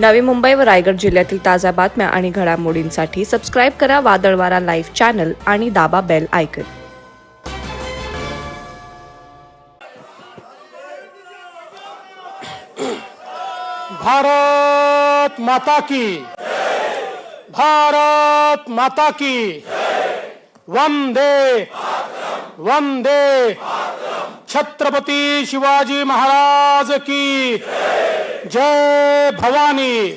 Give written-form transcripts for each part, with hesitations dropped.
नवी मुंबई व रायगड जिल्ह्यातील ताज्या बातम्या आणि घडामोडींसाठी सबस्क्राईब करा वादळवारा लाईव्ह चॅनल आणि दाबा बेल आयकॉन. भारत माता की, भारत माता की, वंदे वंदे छत्रपती शिवाजी महाराज की जय भवानी,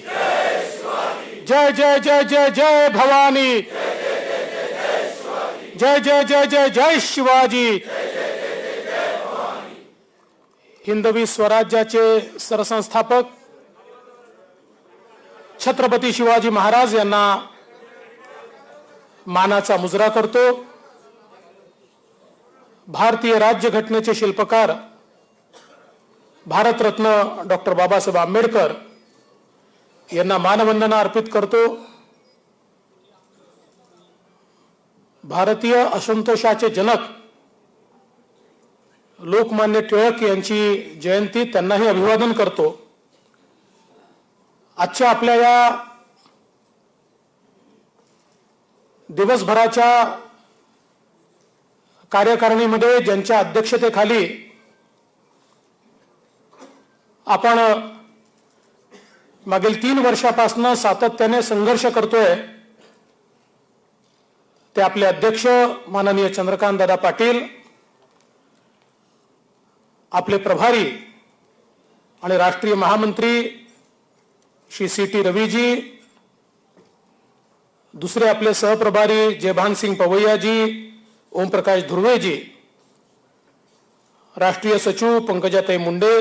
जय जय जय जय जय भवानी, जय जय जय जय जय शिवाजी. हिंदवी स्वराज्याचे सरसंस्थापक छत्रपती शिवाजी महाराज यांना मानाचा मुजरा करतो. भारतीय राज्यघटनेचे शिल्पकार भारतरत्न डॉक्टर बाबासाहेब आंबेडकर यांना मानवंदना अर्पित करतो. भारतीय असंतोषाचे जनक लोकमान्य टिळक यांची जयंती, त्यांनाही अभिवादन करतो. आजच्या आपल्या या दिवसभराच्या कार्यकारिणीमध्ये ज्यांच्या अध्यक्षतेखाली आपण मागील 3 वर्षापासून सातत्याने संघर्ष करतोय, ते आपले अध्यक्ष माननीय चंद्रकांत दादा पाटील, आपले प्रभारी आणि राष्ट्रीय महामंत्री श्री सी.टी. रवीजी, दुसरे आपले सहप्रभारी जयभानसिंग पवैयाजी, ओमप्रकाश धुर्वेजी, राष्ट्रीय सचिव पंकजाताई मुंडे,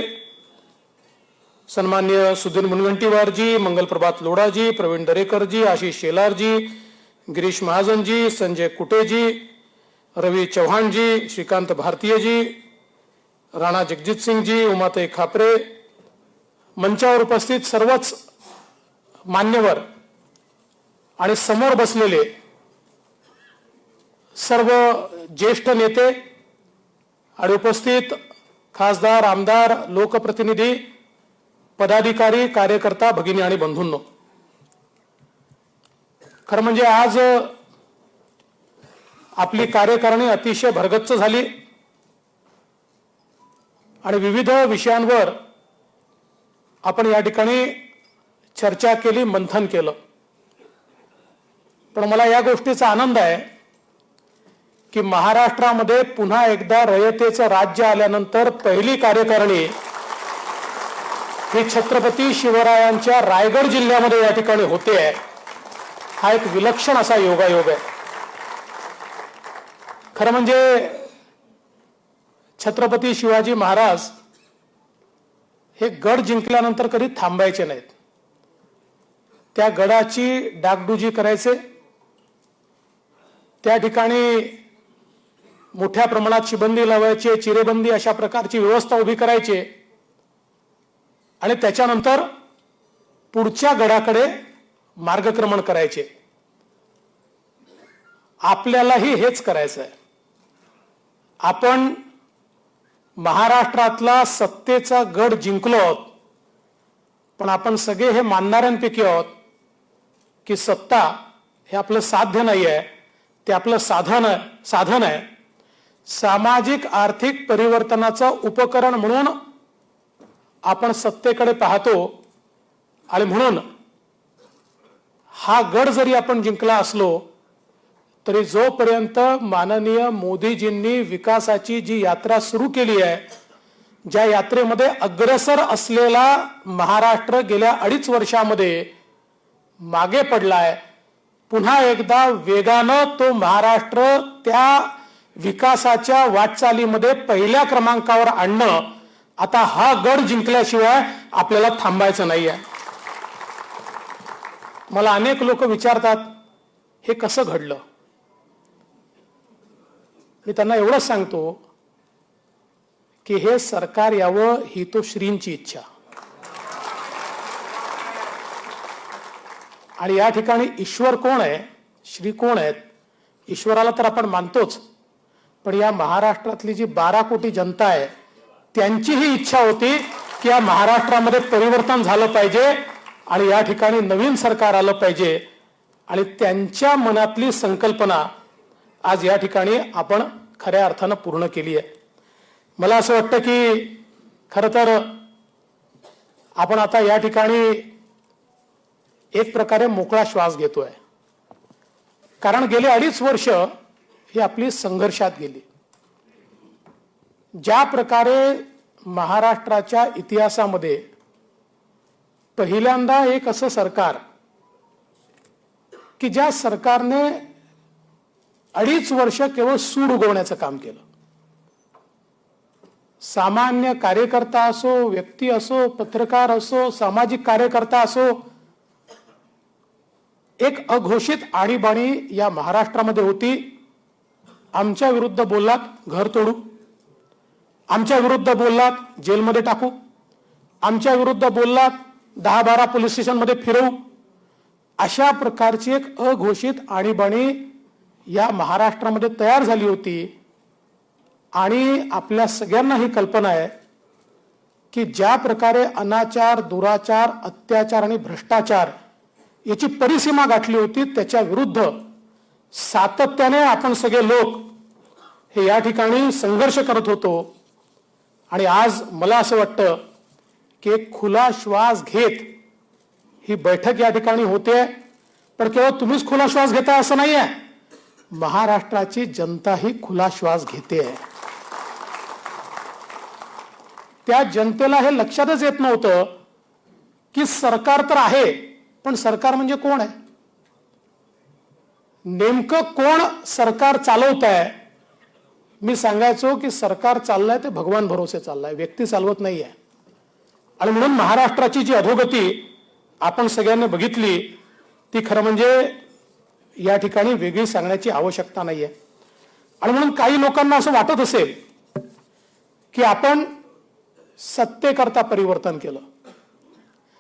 सन्मान्य सुधीर मुनगंटीवारजी, मंगलप्रभात लोढाजी, प्रवीण दरेकरजी, आशिष शेलारजी, गिरीश महाजनजी, संजय कुटेजी, रवी चव्हाणजी, श्रीकांत भारतीयजी, राणा जगजित सिंगजी, उमाताई खापरे, मंचावर उपस्थित सर्वच मान्यवर आणि समोर बसलेले सर्व ज्येष्ठ नेते आणि उपस्थित खासदार, आमदार, लोकप्रतिनिधी, पदाधिकारी, कार्यकर्ता, भगिनी आणि बंधूंनो, खरं म्हणजे आज आपली कार्यकारिणी अतिशय भरगच्च झाली आणि विविध विषयांवर आपण या ठिकाणी चर्चा केली, मंथन केलं. पण मला या गोष्टीचा आनंद आहे की महाराष्ट्रामध्ये पुन्हा एकदा रयतेचं राज्य आल्यानंतर पहिली कार्यकारिणी ही छत्रपती शिवरायांच्या रायगड जिल्ह्यामध्ये या ठिकाणी होते आहे. हा एक विलक्षण असा योगायोग आहे. खरं म्हणजे छत्रपती शिवाजी महाराज हे गड जिंकल्यानंतर कधी थांबायचे नाहीत. त्या गडाची डागडुजी करायचे, त्या ठिकाणी मोठ्या प्रमाणात शिबंदी लावायची, चिरेबंदी अशा प्रकारची व्यवस्था उभी करायची आणि त्याच्यानंतर पुढच्या गडाकडे मार्गक्रमण करायचे. आपल्यालाही हेच करायचं आहे. आपण महाराष्ट्रातला सत्तेचा गड जिंकलो आहोत, पण आपण सगळे हे मानणाऱ्यांपैकी आहोत की सत्ता हे आपलं साध्य नाही आहे, ते आपलं साधन आहे. सामाजिक आर्थिक परिवर्तनाचं उपकरण म्हणून आपण सत्तेकडे पाहतो आणि म्हणून हा गड जरी आपण जिंकला असलो तरी जोपर्यंत माननीय मोदीजींनी विकासाची जी यात्रा सुरू केली आहे, ज्या यात्रेमध्ये अग्रेसर असलेला महाराष्ट्र गेल्या 2.5 वर्षामध्ये मागे पडलाय, पुन्हा एकदा वेगानं तो महाराष्ट्र त्या विकासाच्या वाटचालीमध्ये पहिल्या क्रमांकावर आणणं, आता हा गड जिंकल्याशिवाय आपल्याला थांबायचं नाहीये. मला अनेक लोक विचारतात हे कसं घडलं. मी त्यांना एवढंच सांगतो की हे सरकार यावं ही तो श्रींची इच्छा. आणि या ठिकाणी ईश्वर कोण आहे, श्री कोण आहेत, ईश्वराला तर आपण मानतोच, पण या महाराष्ट्रातली जी 12 कोटी जनता आहे त्यांची ही इच्छा होती की या महाराष्ट्रामध्ये परिवर्तन झालं पाहिजे आणि या ठिकाणी नवीन सरकार आलं पाहिजे आणि त्यांच्या मनातली संकल्पना आज या ठिकाणी आपण खऱ्या अर्थानं पूर्ण केली आहे. मला असं वाटतं की खरं तर आपण आता या ठिकाणी एक प्रकारे मोकळा श्वास घेतोय, कारण गेले 2.5 वर्ष ही आपली संघर्षात गेली. ज्या प्रकारे महाराष्ट्राच्या इतिहासामध्ये पहिल्यांदा एक असं सरकार की ज्या सरकारने 2.5 वर्ष केवळ सूड उगवण्याचं काम केलं. सामान्य कार्यकर्ता असो, व्यक्ती असो, पत्रकार असो, सामाजिक कार्यकर्ता असो, एक अघोषित आणीबाणी या महाराष्ट्रामध्ये होती. आमच्या विरुद्ध बोललात घर तोडू, आमच्या विरुद्ध बोललात जेलमध्ये टाकू, आमच्या विरुद्ध बोललात 10-12 पोलीस स्टेशनमध्ये फिरवू, अशा प्रकारची एक अघोषित आणीबाणी या महाराष्ट्रामध्ये तयार झाली होती. आणि आपल्या सगळ्यांना ही कल्पना आहे की ज्या प्रकारे अनाचार, दुराचार, अत्याचार आणि भ्रष्टाचार याची परिसीमा गाठली होती, त्याच्या विरुद्ध सातत्याने आपण सगळे लोक हे या ठिकाणी संघर्ष करत होतो. आणि आज मला असं वाटतं की एक खुला श्वास घेत ही बैठक या ठिकाणी होते. पण केवळ तुम्हीच खुला श्वास घेताय असं नाहीये, महाराष्ट्राची जनता ही खुला श्वास घेते. त्या जनतेला हे लक्षातच येत नव्हतं की सरकार तर आहे, पण सरकार म्हणजे कोण आहे, नेमकं कोण सरकार चालवत आहे. मी सांगायचो की सरकार चाललंय ते भगवान भरोसे चाललंय, व्यक्ती चालवत नाहीये. आणि म्हणून महाराष्ट्राची जी अधोगती आपण सगळ्यांनी बघितली ती खरं म्हणजे या ठिकाणी वेगळी सांगण्याची आवश्यकता नाहीये. आणि म्हणून काही लोकांना असं वाटत असेल की आपण सत्तेकरता परिवर्तन केलं.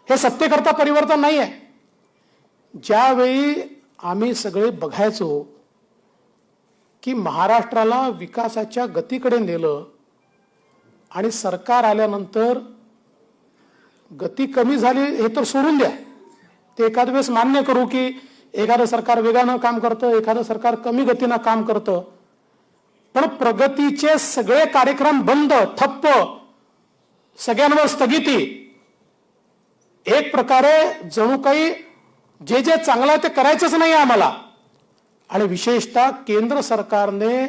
हे सत्तेकरता परिवर्तन नाही आहे. ज्यावेळी आम्ही सगळे बघायचो की महाराष्ट्राला विकासाच्या गतीकडे नेलं आणि सरकार आल्यानंतर गती कमी झाली हे तर सोडून द्या, ते एखाद वेळेस मान्य करू की एखादं सरकार वेगानं काम करतं, एखादं सरकार कमी गतीनं काम करतं. पण प्रगतीचे सगळे कार्यक्रम बंद, ठप्प, सगळ्यांवर स्थगिती, एक प्रकारे जणू काही जे जे चांगलं आहे ते करायचंच नाही आम्हाला. आणि विशेषतः केंद्र सरकारने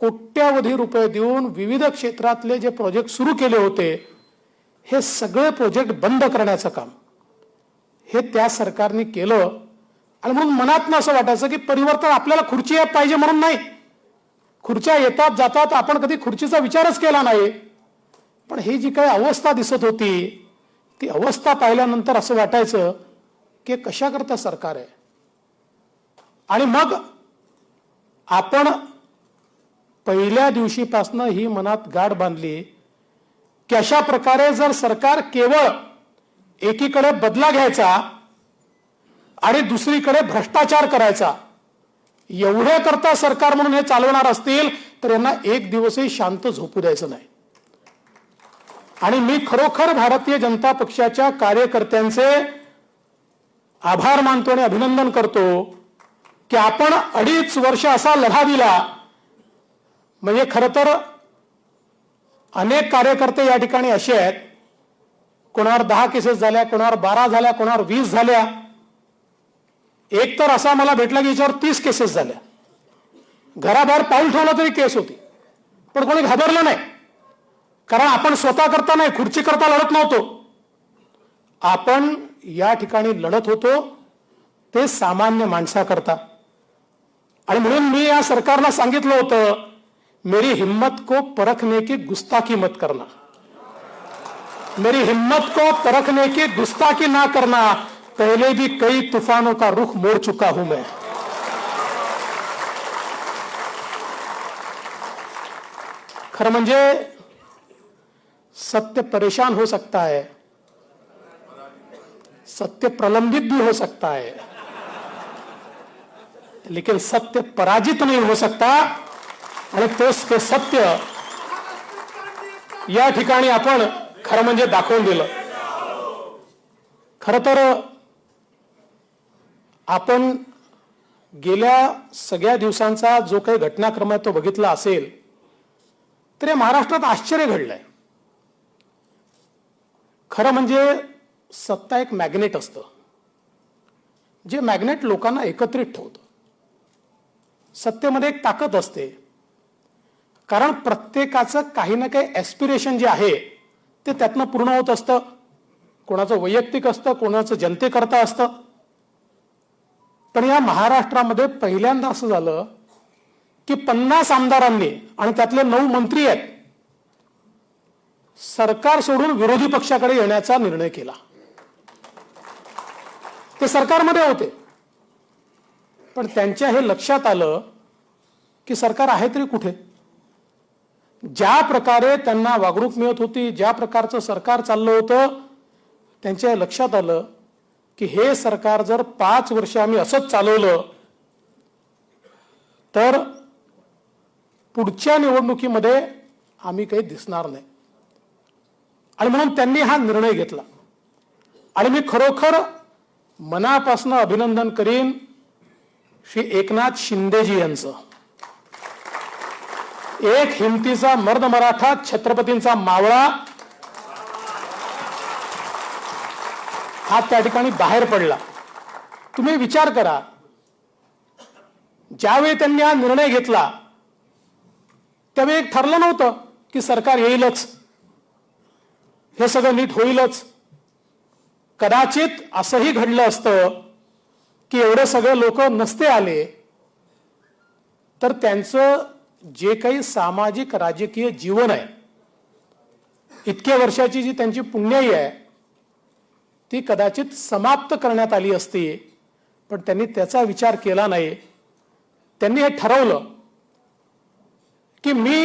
कोट्यावधी रुपये देऊन विविध क्षेत्रातले जे प्रोजेक्ट सुरू केले होते हे सगळे प्रोजेक्ट बंद करण्याचं काम हे त्या सरकारने केलं. आणि म्हणून मनातनं असं वाटायचं की परिवर्तन आपल्याला खुर्ची पाहिजे म्हणून नाही, खुर्च्या येतात जातात, आपण कधी खुर्चीचा विचारच केला नाही. पण ही जी काही अवस्था दिसत होती ती अवस्था पाहिल्यानंतर असं वाटायचं की कशा करता सरकार आहे. आणि मग आपण पहिल्या दिवशीपासून ही मनात गाठ बांधली की अशा प्रकारे जर सरकार केवळ एकीकडे बदला घ्यायचा आणि दुसरीकडे भ्रष्टाचार करायचा एवढ्या करता सरकार म्हणून हे चालवणार असतील तर यांना एक दिवसही शांत झोपू द्यायचं नाही. आणि मी खरोखर भारतीय जनता पक्षाच्या कार्यकर्त्यांचे आभार मानतो आणि अभिनंदन करतो की आपण 2.5 वर्ष असा लढा दिला. म्हणजे खरं तर अनेक कार्यकर्ते या ठिकाणी असे आहेत, कोणावर 10 केसेस झाल्या, कोणावर 12 झाल्या, कोणावर 20 झाल्या. एक तर असा मला भेटला की याच्यावर 30 केसेस झाल्या. घराबाहेर पाऊल ठेवलं तरी केस होती, पण कोणी घाबरलं नाही. कारण आपण स्वतः करता नाही, खुर्ची करता लढत नव्हतो. आपण या ठिकाणी लढत होतो ते सामान्य माणसाकरता. आणि म्हणून मी या सरकारला सांगितलं होतं, मेरी हिम्मत को परखने की गुस्ताखी मत करना, मेरी हिम्मत को परखने की गुस्ताखी ना करना, पहले भी कई तूफानों का रुख मोड़ चुका हूं मैं. खरं म्हणजे सत्य परेशान हो सकता है, सत्य प्रलंबित भी हो सकता है, लेकिन सत्य पराजित नहीं हो सकता. आणि तोच ते सत्य या ठिकाणी आपण खरं म्हणजे दाखवून दिलं. खरं तर आपण गेल्या सगळ्या दिवसांचा जो काही घटनाक्रम आहे तो बघितला असेल तर या महाराष्ट्रात आश्चर्य घडलंय. खरं म्हणजे सत्ता एक मॅग्नेट असतं, जे मॅग्नेट लोकांना एकत्रित ठेवतं. सत्तेमध्ये एक ताकद असते, कारण प्रत्येकाचं काही ना काही ॲस्पिरेशन जे आहे ते त्यातनं पूर्ण होत असतं. कोणाचं वैयक्तिक असतं, कोणाचं जनतेकरता असतं. पण या महाराष्ट्रामध्ये पहिल्यांदा असं झालं की 50 आमदारांनी आणि त्यातले 9 मंत्री आहेत सरकार सोडून विरोधी पक्षाकडे येण्याचा निर्णय केला. ते सरकारमध्ये होते, पण त्यांच्या हे लक्षात आलं की सरकार आहे तरी कुठे. ज्या प्रकारे त्यांना वागणूक मिळत होती, ज्या प्रकारचं सरकार चाललं होतं, त्यांच्या लक्षात आलं की हे सरकार जर 5 वर्ष आम्ही असंच चालवलं तर पुढच्या निवडणुकीमध्ये आम्ही काही दिसणार नाही. आणि म्हणून त्यांनी हा निर्णय घेतला. आणि मी खरोखर मनापासून अभिनंदन करीन श्री एकनाथ शिंदेजी यांचं. एक हिमतीचा मर्द मराठा, छत्रपतींचा मावळा हा त्या ठिकाणी बाहेर पडला. तुम्ही विचार करा, ज्यावेळी त्यांनी हा निर्णय घेतला त्यावेळी एक ठरलं नव्हतं की सरकार येईलच, हे सगळं नीट होईलच. कदाचित असंही घडलं असतं की एवढे सगळे लोक नसते आले तर त्यांचं जे काही सामाजिक राजकीय जीवन आहे, इतक्या वर्षाची जी त्यांची पुण्याई आहे, ती कदाचित समाप्त करण्यात आली असती. पण त्यांनी त्याचा विचार केला नाही. त्यांनी हे ठरवलं की मी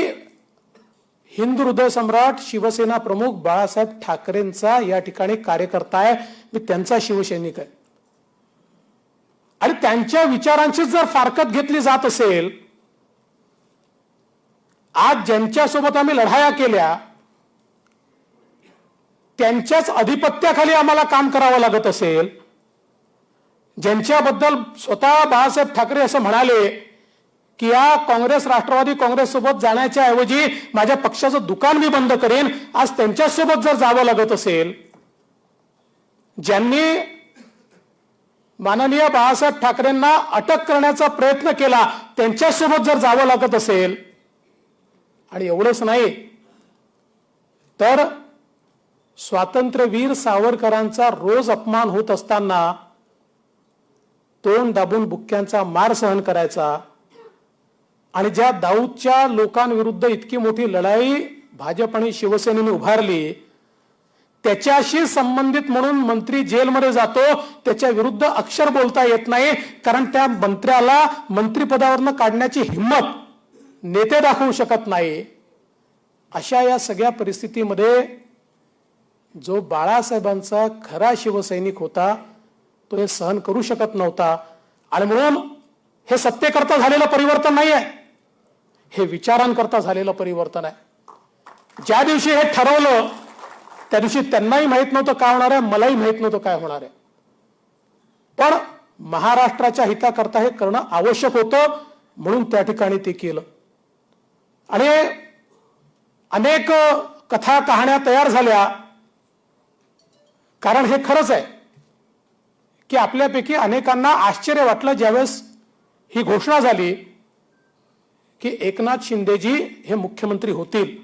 हिंदू हृदय सम्राट शिवसेना प्रमुख बाळासाहेब ठाकरेंचा या ठिकाणी कार्यकर्ता आहे, मी त्यांचा शिवसैनिक आहे. आणि त्यांच्या विचारांची जर फारकत घेतली जात असेल, आज ज्यांच्यासोबत आम्ही लढाया केल्या त्यांच्याच अधिपत्याखाली आम्हाला काम करावं लागत असेल, ज्यांच्याबद्दल स्वतः बाळासाहेब ठाकरे असं म्हणाले की या काँग्रेस राष्ट्रवादी काँग्रेस सोबत जाण्याच्या ऐवजी माझ्या पक्षाचं दुकान मी बंद करेन, आज त्यांच्यासोबत जर जावं लागत असेल, ज्यांनी माननीय बाळासाहेब ठाकरेंना अटक करण्याचा प्रयत्न केला त्यांच्यासोबत जर जावं लागत असेल, आणि एवढंच नाही तर स्वातंत्र्यवीर सावरकरांचा रोज अपमान होत असताना तोंड दाबून बुक्क्यांचा मार सहन करायचा, आणि ज्या दाऊदच्या लोकांविरुद्ध इतकी मोठी लढाई भाजप आणि शिवसेनेने उभारली, त्याच्याशी संबंधित म्हणून मंत्री जेलमध्ये जातो, त्याच्या विरुद्ध अक्षर बोलता येत नाही, कारण त्या मंत्र्याला मंत्रिपदावरनं काढण्याची हिंमत नेते दाखवू शकत नाही. अशा या सगळ्या परिस्थितीमध्ये जो बाळासाहेबांचा खरा शिवसैनिक होता तो हे सहन करू शकत नव्हता. आणि म्हणून हे सत्तेकरता झालेलं परिवर्तन नाही आहे, हे विचारांकरता झालेलं परिवर्तन आहे. ज्या दिवशी हे ठरवलं त्या दिवशी त्यांनाही माहित नव्हतं काय होणार आहे, मलाही माहित नव्हतं काय होणार आहे. पण महाराष्ट्राच्या हिताकरता हे करणं आवश्यक होतं, म्हणून त्या ठिकाणी ते केलं. आणि अनेक कथा कहाण्या तयार झाल्या, कारण हे खरंच आहे की आपल्यापैकी अनेकांना आश्चर्य वाटलं ज्यावेळेस ही घोषणा झाली की एकनाथ शिंदेजी हे मुख्यमंत्री होतील.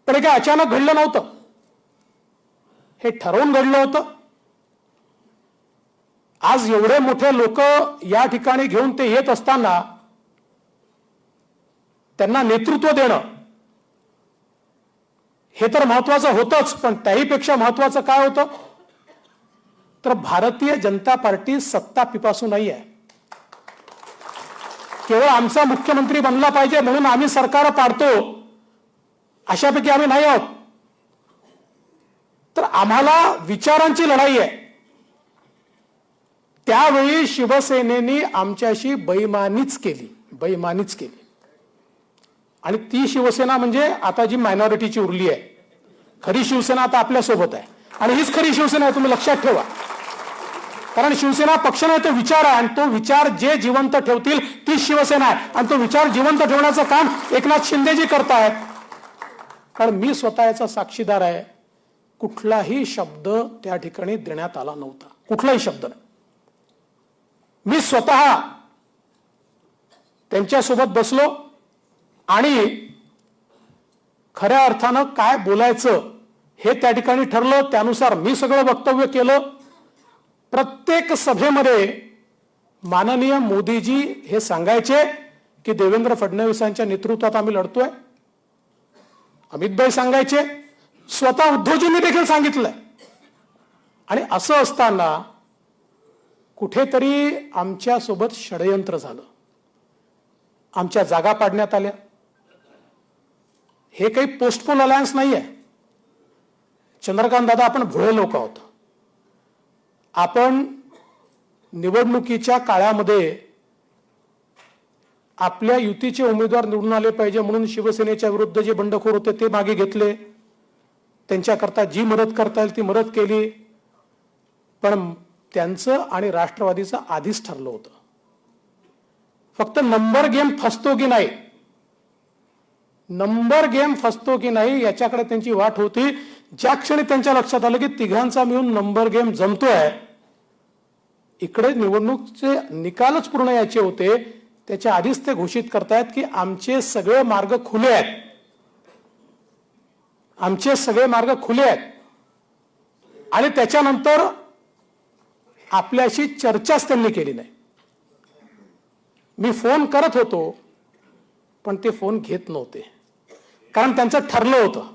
पण हे काय अचानक घडलं नव्हतं, हे ठरवून घडलं होतं. आज एवढे मोठे लोक या ठिकाणी घेऊन ते येत असताना त्यांना नेतृत्व देणं हे तर महत्वाचं होतंच, पण त्याहीपेक्षा महत्वाचं काय होतं तर भारतीय जनता पार्टी सत्ता पिपासू नाही आहे. केवळ आमचा मुख्यमंत्री बनला पाहिजे म्हणून आम्ही सरकार पाडतो अशापैकी आम्ही नाही आहोत. तर आम्हाला विचारांची लढाई आहे. त्यावेळी शिवसेनेने आमच्याशी बेईमानीच केली. आणि ती शिवसेना म्हणजे आता जी मायनॉरिटीची उरली आहे. खरी शिवसेना आता आपल्यासोबत आहे. आणि हीच खरी शिवसेना आहे, तुम्ही लक्षात ठेवा. कारण शिवसेना पक्ष नाही, तो विचार आहे, आणि तो विचार जे जिवंत ठेवतील तीच शिवसेना आहे. आणि तो विचार जिवंत ठेवण्याचं काम एकनाथ शिंदेजी करतायत. कारण मी स्वतः याचा साक्षीदार आहे. कुठलाही शब्द त्या ठिकाणी देण्यात आला नव्हता, कुठलाही शब्द नाही. मी स्वतः त्यांच्यासोबत बसलो आणि खऱ्या अर्थानं काय बोलायचं हे त्या ठिकाणी ठरलं. त्यानुसार मी सगळं वक्तव्य केलं. प्रत्येक सभेमध्ये माननीय मोदीजी हे सांगायचे की देवेंद्र फडणवीसांच्या नेतृत्वात आम्ही लढतोय. अमितभाई सांगायचे, स्वतः उद्धवजींनी देखील सांगितलंय. आणि असं असताना कुठेतरी आमच्या सोबत षडयंत्र झालं, आमच्या जागा पाडण्यात आल्या. हे काही पोस्टपोल अलायन्स नाहीये. चंद्रकांत दादा, आपण भोळे लोक आहोत. आपण निवडणुकीच्या काळामध्ये आपल्या युतीचे उमेदवार निवडून आले पाहिजे म्हणून शिवसेनेच्या विरुद्ध जे बंडखोर होते ते मागे घेतले. त्यांच्याकरता जी मदत करता येईल ती मदत केली. पण त्यांचं आणि राष्ट्रवादीचं आधीच ठरलं होतं. फक्त नंबर गेम फसतो की नाही, नंबर गेम फसतो की नाही याच्याकडे त्यांची वाट होती. ज्या क्षणी त्यांच्या लक्षात आलं की तिघांचा मिळून नंबर गेम जमतोय, इकडे निवडणूकचे निकालच पूर्ण यायचे होते, त्याच्या आधीच ते घोषित करतायत की आमचे सगळे मार्ग खुले आहेत, आमचे सगळे मार्ग खुले आहेत. आणि त्याच्यानंतर आपल्याशी चर्चाच त्यांनी केली नाही. मी फोन करत होतो पण ते फोन घेत नव्हते, कारण त्यांचं ठरलं होतं.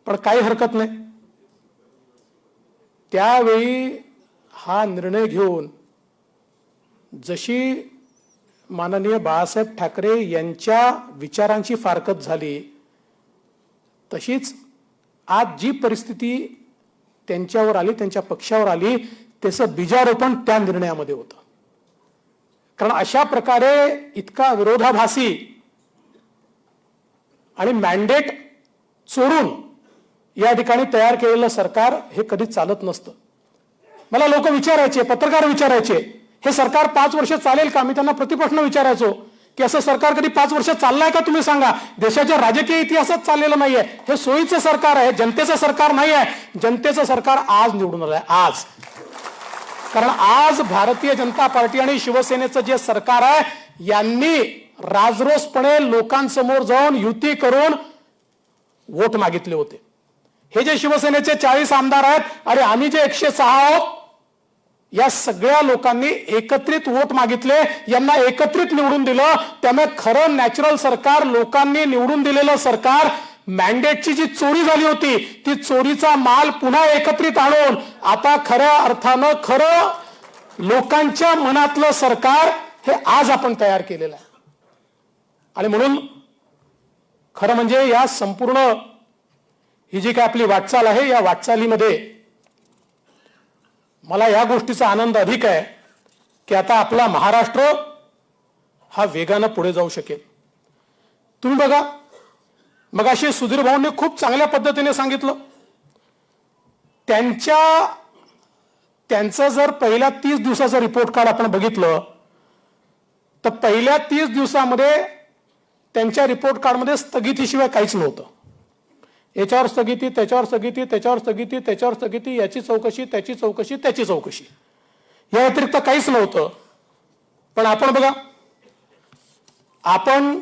पण काही हरकत नाही. त्यावेळी हा निर्णय घेऊन जशी माननीय बाळासाहेब ठाकरे यांच्या विचारांची फारकत झाली, तशीच आज जी परिस्थिती त्यांच्यावर आली, त्यांच्या पक्षावर आली, त्याचं बीजारोपण त्या निर्णयामध्ये होतं. कारण अशा प्रकारे इतका विरोधाभासी आणि मॅन्डेट चोरून या ठिकाणी तयार केलेलं सरकार हे कधी चालत नसतं. मला लोक विचारायचे, पत्रकार विचारायचे, हे सरकार 5 वर्ष चालेल का? मी त्यांना प्रतिप्रश्न विचारायचो की असं सरकार कधी 5 वर्ष चाललंय का? तुम्ही सांगा. देशाच्या राजकीय इतिहासात चाललेलं नाहीये. हे सोयीचं सरकार आहे, जनतेचं सरकार नाही आहे. जनतेचं सरकार आज निवडून आलंय, आज. कारण आज भारतीय जनता पार्टी आणि शिवसेनेचं जे सरकार आहे, यांनी राजरोसपणे लोकांसमोर जाऊन युती करून वोट मागितले होते. हे जे शिवसेनेचे 40 आमदार आहेत आणि आम्ही जे 106 आहोत, या सगळ्या लोकांनी एकत्रित वोट मागितले, यांना एकत्रित निवडून दिलं. त्यामुळे खरं नॅचरल सरकार, लोकांनी निवडून दिलेलं सरकार, मॅन्डेटची जी चोरी झाली होती, ती चोरीचा माल पुन्हा एकत्रित आणून आता खऱ्या अर्थानं खरं लोकांच्या मनातलं सरकार हे आज आपण तयार केलेलं आहे. आणि म्हणून खरं म्हणजे या संपूर्ण ही जी काय आपली वाटचाल आहे, या वाटचालीमध्ये मला या गोष्टीचा आनंद अधिक आहे की आता आपला महाराष्ट्र हा वेगानं पुढे जाऊ शकेल. तुम्ही बघा, मगाशी सुधीर भाऊंनी खूप चांगल्या पद्धतीने सांगितलं. त्यांचं जर पहिल्या 30 दिवसाचं रिपोर्ट कार्ड आपण बघितलं तर पहिल्या 30 दिवसामध्ये त्यांच्या रिपोर्ट कार्डमध्ये स्थगितीशिवाय काहीच नव्हतं. याच्यावर स्थगिती, त्याच्यावर स्थगिती, त्याच्यावर स्थगिती, त्याच्यावर स्थगिती, याची चौकशी, त्याची चौकशी, त्याची चौकशी, या व्यतिरिक्त काहीच नव्हतं. पण आपण बघा, आपण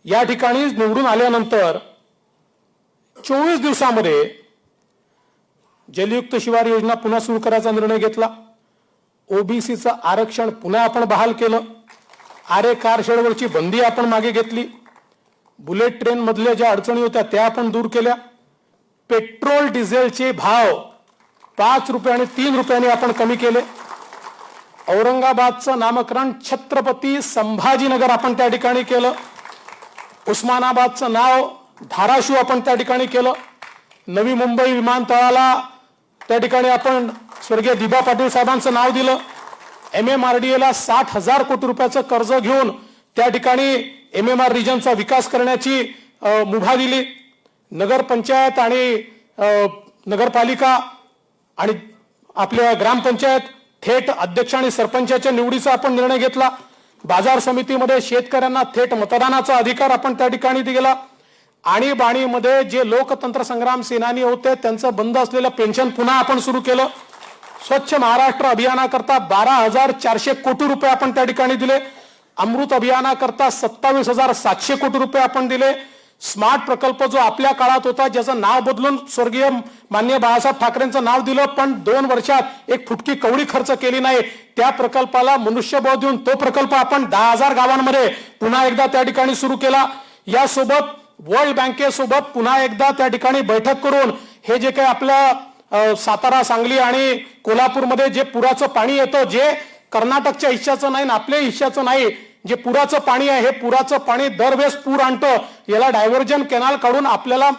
या ठिकाणी निवडून आल्यानंतर 24 दिवसामध्ये जलयुक्त शिवार योजना पुन्हा सुरू करायचा निर्णय घेतला. ओबीसीचं आरक्षण पुन्हा आपण बहाल केलं. आरे कारशेडवरची बंदी आपण मागे घेतली. बुलेट ट्रेन मधल्या ज्या अडचणी होत्या त्या आपण दूर केल्या. पेट्रोल डिझेलचे भाव 5 रुपये आणि 3 रुपयांनी आपण कमी केले. औरंगाबादचं नामकरण छत्रपती संभाजीनगर आपण त्या ठिकाणी केलं. उस्मानाबादचं नाव धाराशिव आपण त्या ठिकाणी केलं. नवी मुंबई विमानतळाला त्या ठिकाणी आपण स्वर्गीय दिबा पाटील साहेबांचं नाव दिलं. MMRDA 60,000 कोटी रुपयाचं कर्ज घेऊन त्या ठिकाणी MMR रिजनचा विकास करण्याची मुभा दिली. नगरपंचायत आणि नगरपालिका आणि आपल्या ग्रामपंचायत थेट अध्यक्ष आणि सरपंचाच्या निवडीचा आपण निर्णय घेतला. बाजार समितीमध्ये शेतकऱ्यांना थेट मतदानाचा अधिकार आपण त्या ठिकाणी दिला. आणीबाणीमध्ये जे लोकतंत्र संग्राम सेनानी होते त्यांचं बंद असलेलं पेन्शन पुन्हा आपण सुरू केलं. स्वच्छ महाराष्ट्र अभियानाकरता 12,400 कोटी रुपये आपण त्या ठिकाणी दिले. अमृत अभियानाकरता 27,700 कोटी रुपये आपण दिले. स्मार्ट प्रकल्प जो आपल्या काळात होता ज्याचं नाव बदलून स्वर्गीय माननीय बाळासाहेब ठाकरेंचं नाव दिलं, पण 2 वर्षात एक फुटकी कवडी खर्च केली नाही, त्या प्रकल्पाला मनुष्यबळ देऊन तो प्रकल्प आपण 10,000 गावांमध्ये पुन्हा एकदा त्या ठिकाणी सुरू केला. यासोबत वर्ल्ड बँकेसोबत पुन्हा एकदा त्या ठिकाणी बैठक करून हे जे काही आपलं सातारा, सांगली आणि कोल्हापूरमध्ये जे पुराचं पाणी येतं, जे कर्नाटकच्या हिश्श्याचं नाही, आपल्या हिश्श्याचं नाही, जे पुराचं पाणी आहे, हे पुराचं पाणी दरवेळेस पूर आणतं, याला डायव्हर्जन कॅनल काढून आपल्याला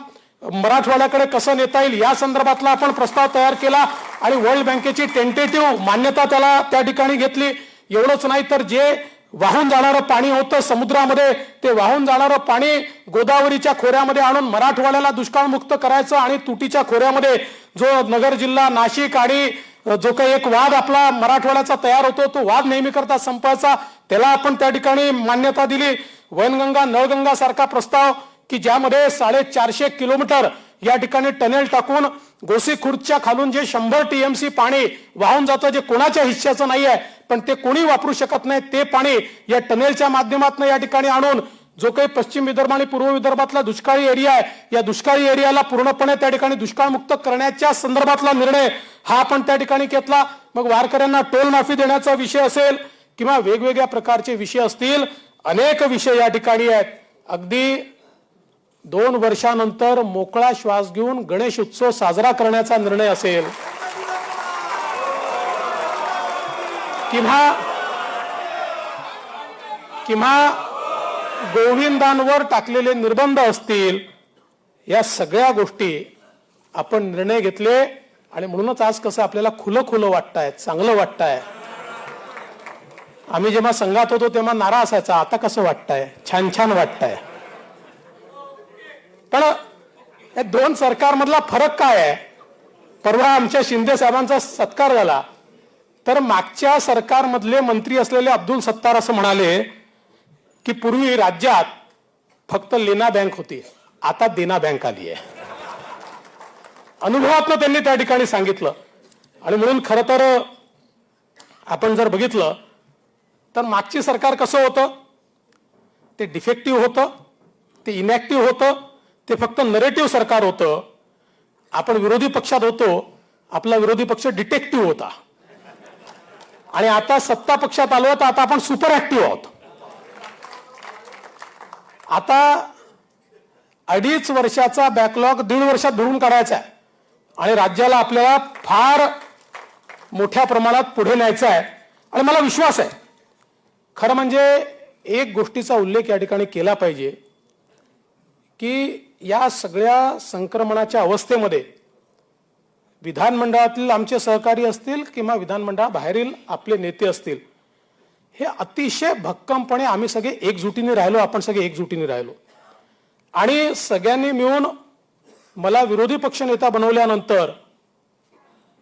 मराठवाड्याकडे कसं नेता येईल या संदर्भातला आपण प्रस्ताव तयार केला आणि वर्ल्ड बँकेची टेंटेटिव्ह मान्यता त्याला त्या ठिकाणी घेतली. एवढंच नाही तर जे वाहून जाणारं पाणी होतं समुद्रामध्ये, ते वाहून जाणारं पाणी गोदावरीच्या खोऱ्यामध्ये आणून मराठवाड्याला दुष्काळमुक्त करायचं आणि तुटीच्या खोऱ्यामध्ये जो नगर जिल्हा, नाशिक आणि जो काही एक वाद आपला मराठवाड्याचा तयार होतो तो वाद नेहमी करता संपायचा, त्याला आपण त्या ठिकाणी मान्यता दिली. वैनगंगा, नळगंगा सारखा प्रस्ताव की ज्यामध्ये 450 किलोमीटर या ठिकाणी टनेल टाकून गोसीखुर्दच्या खालून जे 100 TMC पाणी वाहून जातं, जे कोणाच्या हिश्श्याचं नाही आहे पण ते कोणी वापरू शकत नाही, ते पाणी या टनेलच्या माध्यमातून या ठिकाणी आणून जो काही पश्चिम विदर्भ आणि पूर्व विदर्भातला दुष्काळी एरिया आहे, या दुष्काळी एरियाला पूर्णपणे त्या ठिकाणी दुष्काळमुक्त करण्याच्या संदर्भातला निर्णय हा आपण त्या ठिकाणी घेतला. मग वारकऱ्यांना टोल माफी देण्याचा विषय असेल किंवा वेगवेगळ्या प्रकारचे विषय असतील, अनेक विषय या ठिकाणी आहेत. अगदी 2 वर्षानंतर मोकळा श्वास घेऊन गणेश उत्सव साजरा करण्याचा निर्णय असेल किंवा गोविंदांवर टाकलेले निर्बंध असतील, या सगळ्या गोष्टी आपण निर्णय घेतले आणि म्हणूनच आज कसं आपल्याला खुलं वाटतंय, चांगलं वाटतंय. आम्ही जेव्हा संघात होतो तेव्हा नारा असायचा, आता कसं वाटतंय, छान वाटतंय. पण या 2 सरकारमधला फरक काय आहे? परवा आमच्या शिंदे साहेबांचा सत्कार झाला तर मागच्या सरकारमधले मंत्री असलेले अब्दुल सत्तार असं म्हणाले की पूर्वी राज्यात फक्त लेना बँक होती, आता देना बँक आली आहे. अनुभवातनं त्यांनी त्या ठिकाणी सांगितलं. आणि म्हणून खरं तर आपण जर बघितलं तर मागची सरकार कसं होतं, ते डिफेक्टिव्ह होतं, ते इनॅक्टिव्ह होतं, ते फक्त नरेटिव्ह सरकार होतं. आपण विरोधी पक्षात होतो, आपला विरोधी पक्ष डिटेक्टिव्ह होता. आणि आता सत्ता पक्षात आलो तर आता आपण सुपर ऍक्टिव्ह आहोत. आता 2.5 वर्षाचा बॅकलॉग 1.5 वर्षात भरून काढायचा आहे आणि राज्याला आपल्याला फार मोठ्या प्रमाणात पुढे न्यायचं आहे. आणि मला विश्वास आहे, खरं म्हणजे एक गोष्टीचा उल्लेख या ठिकाणी केला पाहिजे की या सगळ्या संक्रमणाच्या अवस्थेमध्ये विधानमंडळातील आमचे सहकारी असतील किंवा विधानमंडळाबाहेरील आपले नेते असतील, हे अतिशय भक्कमपणे आम्ही सगळे एकजुटीने राहिलो, आपण सगळे एकजुटीने राहिलो. आणि सगळ्यांनी मिळून मला विरोधी पक्षनेता बनवल्यानंतर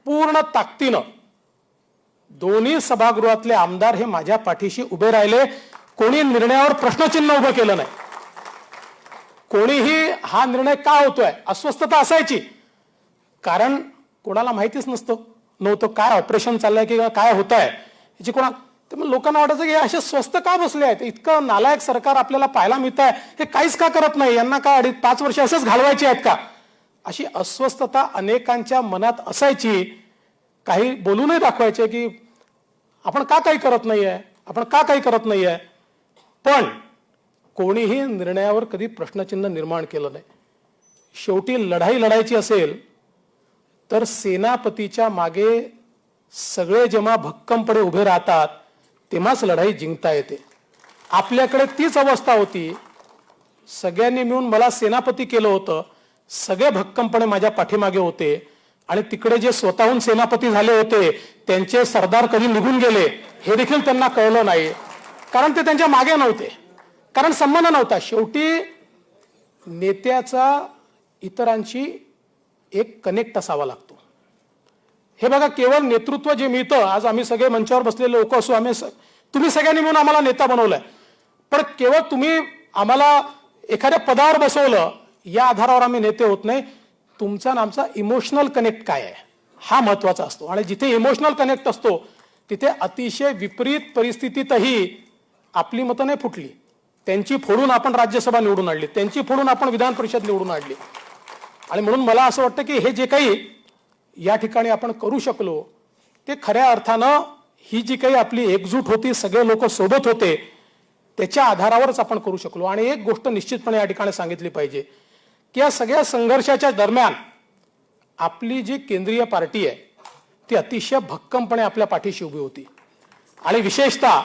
पूर्ण ताकदीनं दोन्ही सभागृहातले आमदार हे माझ्या पाठीशी उभे राहिले. कोणी निर्णयावर प्रश्नचिन्ह उभं केलं नाही. कोणीही हा निर्णय का होतोय, अस्वस्थता असायची, कारण कोणाला माहितीच नव्हतं काय ऑपरेशन चाललंय किंवा काय होत आहे याची तर मग लोकांना वाटायचं की असे स्वस्त का बसले आहेत, इतकं नालायक सरकार आपल्याला पाहायला मिळत आहे, हे काहीच का करत नाही, यांना काय 5 वर्ष असेच घालवायचे आहेत का, अशी अस्वस्थता अनेकांच्या मनात असायची. काही बोलूनही दाखवायचे की आपण का काही करत नाहीये, आपण का काही करत नाहीये. पण कोणीही निर्णयावर कधी प्रश्नचिन्ह निर्माण केलं नाही. शेवटी लढाई लढायची असेल तर सेनापतीच्या मागे सगळे जेव्हा भक्कमपणे उभे राहतात तेव्हाच लढाई जिंकता येते. आपल्याकडे तीच अवस्था होती. सगळ्यांनी मिळून मला सेनापती केलं होतं, सगळे भक्कमपणे माझ्या पाठीमागे होते आणि तिकडे जे स्वतःहून सेनापती झाले होते त्यांचे सरदार कधी निघून गेले हे देखील त्यांना कळलं नाही, कारण ते त्यांच्या मागे नव्हते, कारण संबंध नव्हता. शेवटी नेत्याचा इतरांची एक कनेक्ट असावा लागतो. हे बघा, केवळ नेतृत्व जे मिळतं, आज आम्ही सगळे मंचावर बसलेले लोक असो, तुम्ही सगळ्यांनी मिळून आम्हाला नेता बनवलाय, पण केवळ तुम्ही आम्हाला एखाद्या पदावर बसवलं या आधारावर आम्ही नेते होत नाही. तुमचा आणि आमचा इमोशनल कनेक्ट काय आहे हा महत्वाचा असतो. आणि जिथे इमोशनल कनेक्ट असतो तिथे अतिशय विपरीत परिस्थितीतही आपली मतं नाही फुटली. त्यांची फोडून आपण राज्यसभा निवडून आणली, त्यांची फोडून आपण विधान परिषद निवडून आणली. आणि म्हणून मला असं वाटतं की हे जे काही या ठिकाणी आपण करू शकलो ते खऱ्या अर्थानं ही जी काही आपली एकजूट होती, सगळे लोक सोबत होते, त्याच्या आधारावरच आपण करू शकलो. आणि एक गोष्ट निश्चितपणे या ठिकाणी सांगितली पाहिजे की या सगळ्या संघर्षाच्या दरम्यान आपली जी केंद्रीय पार्टी आहे ती अतिशय भक्कमपणे आपल्या पाठीशी उभी होती. आणि विशेषतः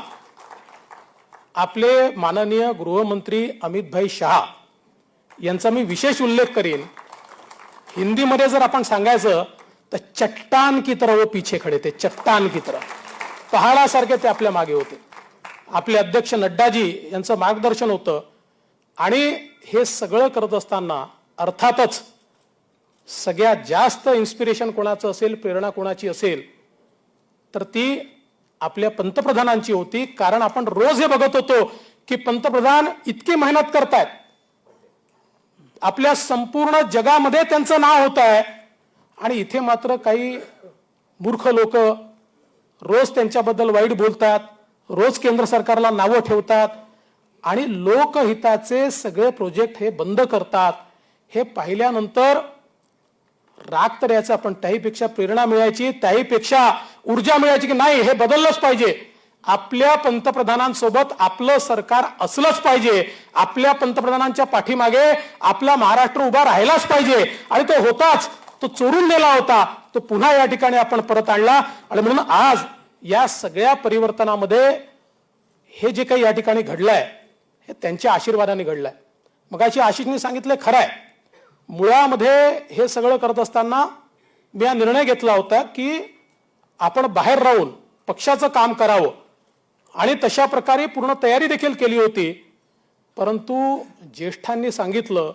आपले माननीय गृहमंत्री अमितभाई शहा यांचा मी विशेष उल्लेख करीन. हिंदीमध्ये जर आपण सांगायचं तर चट्टान की तरह वो पीछे खडे थे, चट्टान की तरह, पहाडासारखे ते आपल्या मागे होते. आपले अध्यक्ष नड्डाजी यांचं मार्गदर्शन होतं. आणि हे सगळं करत असताना अर्थातच सगळ्यात जास्त इन्स्पिरेशन कोणाचं असेल, प्रेरणा कोणाची असेल तर ती आपल्या पंतप्रधानांची होती. कारण आपण रोज हे बघत होतो की पंतप्रधान इतकी मेहनत करतायत, आपल्या संपूर्ण जगामध्ये त्यांचं नाव होत आहे, आणि इथे मात्र काही मूर्ख लोक रोज त्यांच्याबद्दल वाईट बोलतात, रोज केंद्र सरकारला नावं ठेवतात आणि लोकहिताचे सगळे प्रोजेक्ट हे बंद करतात. हे पाहिल्यानंतर राग तर याचा, पण त्याहीपेक्षा प्रेरणा मिळायची, त्याहीपेक्षा ऊर्जा मिळायची की नाही, हे बदललंच पाहिजे. आपल्या पंतप्रधानांसोबत आपलं सरकार असलंच पाहिजे. आपल्या पंतप्रधानांच्या पाठीमागे आपला महाराष्ट्र उभा राहिलाच पाहिजे. आणि तो होताच, तो चोरून नेला होता, तो पुन्हा या ठिकाणी आपण परत आणला. आणि म्हणून आज या सगळ्या परिवर्तनामध्ये हे जे काही या ठिकाणी घडलंय हे त्यांच्या आशीर्वादाने घडलंय. मगाशी आशिषने सांगितलं खरं आहे. मुळामध्ये हे सगळं करत असताना मी हा निर्णय घेतला होता की आपण बाहेर राहून पक्षाचं काम करावं, आणि तशा प्रकारे पूर्ण तयारी देखील केली होती. परंतु ज्येष्ठांनी सांगितलं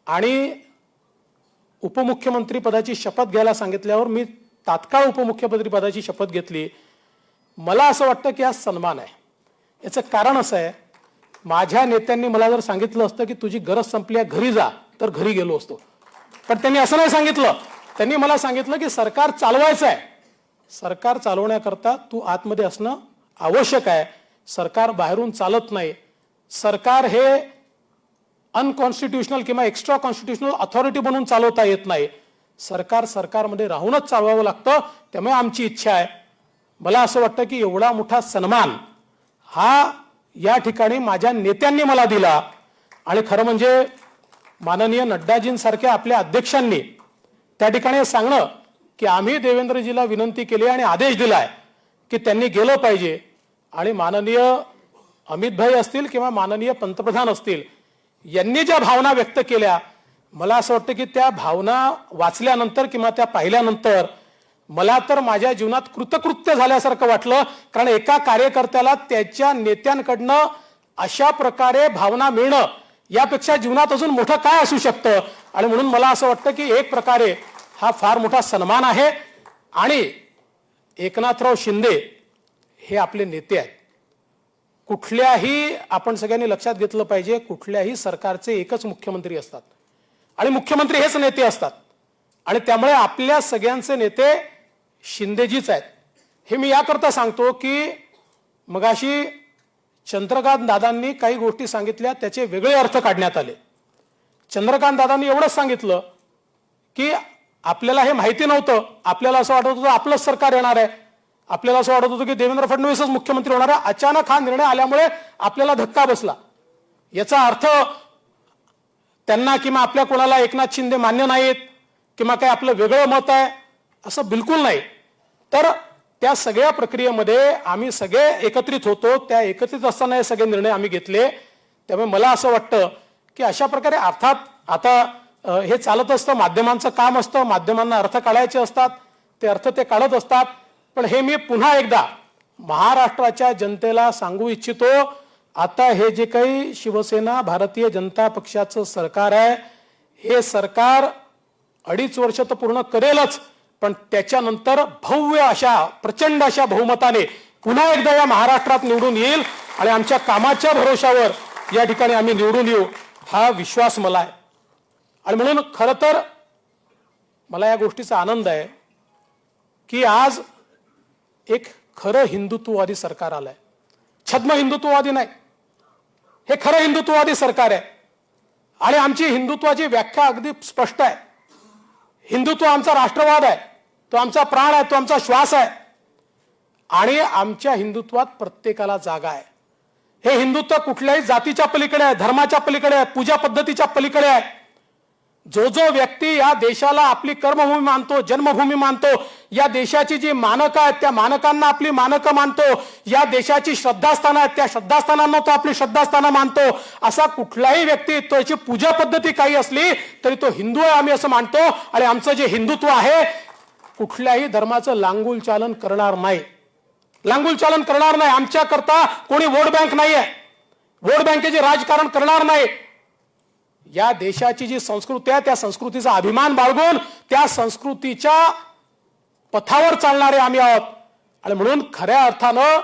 आणि उपमुख्यमंत्री पदाची शपथ घ्यायला सांगितल्यावर मी तात्काळ उपमुख्यमंत्री पदाची शपथ घेतली. मला असं वाटतं की हा सन्मान आहे. याचं कारण असं आहे, माझ्या नेत्यांनी मला जर सांगितलं असतं की तुझी गरज संपली आहे, घरी जा, तर घरी गेलो असतो. पण त्यांनी असं नाही सांगितलं. त्यांनी मला सांगितलं की सरकार चालवायचं आहे, सरकार चालवण्याकरता तू आतमध्ये असणं आवश्यक आहे. सरकार बाहेरून चालत नाही. सरकार हे अनकॉन्स्टिट्युशनल किंवा एक्स्ट्रा कॉन्स्टिट्युशनल अथॉरिटी बनवून चालवता येत नाही. सरकार सरकारमध्ये राहूनच चालवावं लागतं. त्यामुळे आमची इच्छा आहे, मला असं वाटतं की एवढा मोठा सन्मान हा या ठिकाणी माझ्या नेत्यांनी मला दिला. आणि खरं म्हणजे माननीय नड्डाजींसारख्या आपल्या अध्यक्षांनी त्या ठिकाणी सांगणं की आम्ही देवेंद्रजीला विनंती केली आणि आदेश दिलाय की त्यांनी गेलं पाहिजे. आणि माननीय अमितभाई असतील किंवा माननीय पंतप्रधान असतील यांनी ज्या भावना व्यक्त केल्या, मला असं वाटतं की त्या भावना वाचल्यानंतर किंवा त्या पाहिल्यानंतर मला तर माझ्या जीवनात कृतकृत्य झाल्यासारखं वाटलं. कारण एका कार्यकर्त्याला त्याच्या नेत्यांकडनं अशा प्रकारे भावना मिळणं यापेक्षा जीवनात अजून मोठं काय असू शकतं. आणि म्हणून मला असं वाटतं की एक प्रकारे हा फार मोठा सन्मान आहे. आणि एकनाथराव शिंदे हे आपले नेते आहेत. कुठल्याही, आपण सगळ्यांनी लक्षात घेतलं पाहिजे, कुठल्याही सरकारचे एकच मुख्यमंत्री असतात आणि मुख्यमंत्री हेच नेते असतात. आणि त्यामुळे आपल्या सगळ्यांचे नेते शिंदेजीच आहेत. हे मी याकरता सांगतो की मगाशी चंद्रकांत दादांनी काही गोष्टी सांगितल्या, त्याचे वेगळे अर्थ काढण्यात आले. चंद्रकांत दादांनी एवढंच सांगितलं की आपल्याला हे माहिती नव्हतं, आपल्याला असं वाटत होतं आपलंच सरकार येणार आहे, आपल्याला असं वाटत होतं की देवेंद्र फडणवीसच मुख्यमंत्री होणार आहे. अचानक हा निर्णय आल्यामुळे आपल्याला धक्का बसला. याचा अर्थ त्यांना किंवा आपल्या कोणाला एकनाथ शिंदे मान्य नाहीत किंवा काय आपलं वेगळं मत आहे असं बिलकुल नाही. तर त्या सगळ्या प्रक्रियेमध्ये आम्ही सगळे एकत्रित होतो. त्या एकत्रित असताना हे सगळे निर्णय आम्ही घेतले. त्यामुळे मला असं वाटतं की अशा प्रकारे अर्थात आता हे चालत असतं, माध्यमांचं काम असतं, माध्यमांना अर्थ काढायचे असतात, ते अर्थ ते काढत असतात. पण हे मी पुन्हा एकदा महाराष्ट्राच्या जनतेला सांगू इच्छितो, आता हे जे काही शिवसेना भारतीय जनता पक्षाचं सरकार आहे हे सरकार 2.5 वर्ष तर पूर्ण करेलच, पण त्याच्यानंतर भव्य अशा प्रचंड अशा बहुमताने पुन्हा एकदा या महाराष्ट्रात निवडून येईल आणि आमच्या कामाच्या भरोशावर या ठिकाणी आम्ही निवडून येऊ, हा विश्वास मला आहे. आणि म्हणून खरं तर मला या गोष्टीचा आनंद आहे की आज एक खरं हिंदुत्ववादी सरकार आलंय. छद्म हिंदुत्ववादी नाही, हे खरं हिंदुत्ववादी सरकार आहे. आणि आमची हिंदुत्वाची व्याख्या अगदी स्पष्ट आहे. हिंदुत्व आमचा राष्ट्रवाद आहे, तो आमचा प्राण आहे, तो आमचा श्वास आहे. आणि आमच्या हिंदुत्वात प्रत्येकाला जागा आहे. हे हिंदुत्व कुठल्याही जातीच्या पलीकडे आहे, धर्माच्या पलीकडे आहे, पूजा पद्धतीच्या पलीकडे आहे. जो जो व्यक्ती या देशाला आपली कर्मभूमी मानतो, जन्मभूमी मानतो, या देशाची जी मानकं आहेत त्या मानकांना आपली मानकं मानतो, या देशाची श्रद्धास्थानं आहेत त्या श्रद्धास्थानांना तो आपली श्रद्धास्थानं मानतो, असा कुठलाही व्यक्ती, त्याची पूजा पद्धती काही असली तरी तो हिंदू आहे आम्ही असं मानतो. आणि आमचं जे हिंदुत्व आहे कुठल्याही धर्माचं लांगुल चालन करणार नाही, लांगुल चालन करणार नाही. आमच्याकरता कोणी वोट बँक नाही आहे, वोट बँकेचे राजकारण करणार नाही. या देशाची जी संस्कृती आहे त्या संस्कृतीचा अभिमान बाळगून त्या संस्कृतीच्या पथावर चालणारे आम्ही आहोत. आणि म्हणून खऱ्या अर्थानं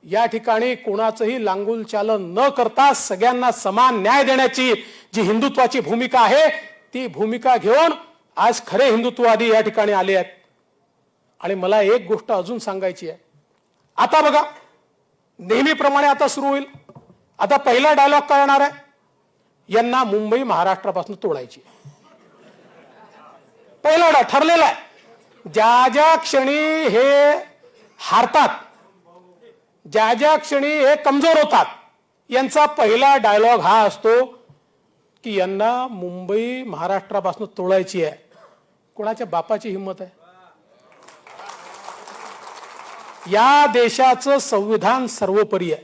या ठिकाणी कोणाचंही लांगुल चालन न करता सगळ्यांना समान न्याय देण्याची जी हिंदुत्वाची भूमिका आहे ती भूमिका घेऊन आज खरे हिंदुत्ववादी या ठिकाणी आले आहेत. आणि मला एक गोष्ट अजून सांगायची आहे. आता बघा, नेहमीप्रमाणे आता सुरू होईल. आता पहिला डायलॉग काय येणार आहे? यांना मुंबई महाराष्ट्रापासून तोडायची. पहिला ठरलेला आहे. ज्या ज्या क्षणी हे हारतात, ज्या ज्या क्षणी हे कमजोर होतात, यांचा पहिला डायलॉग हा असतो की यांना मुंबई महाराष्ट्रापासून तोडायची आहे. कोणाच्या बापाची हिंमत आहे? या देशाचं संविधान सर्वोपरी आहे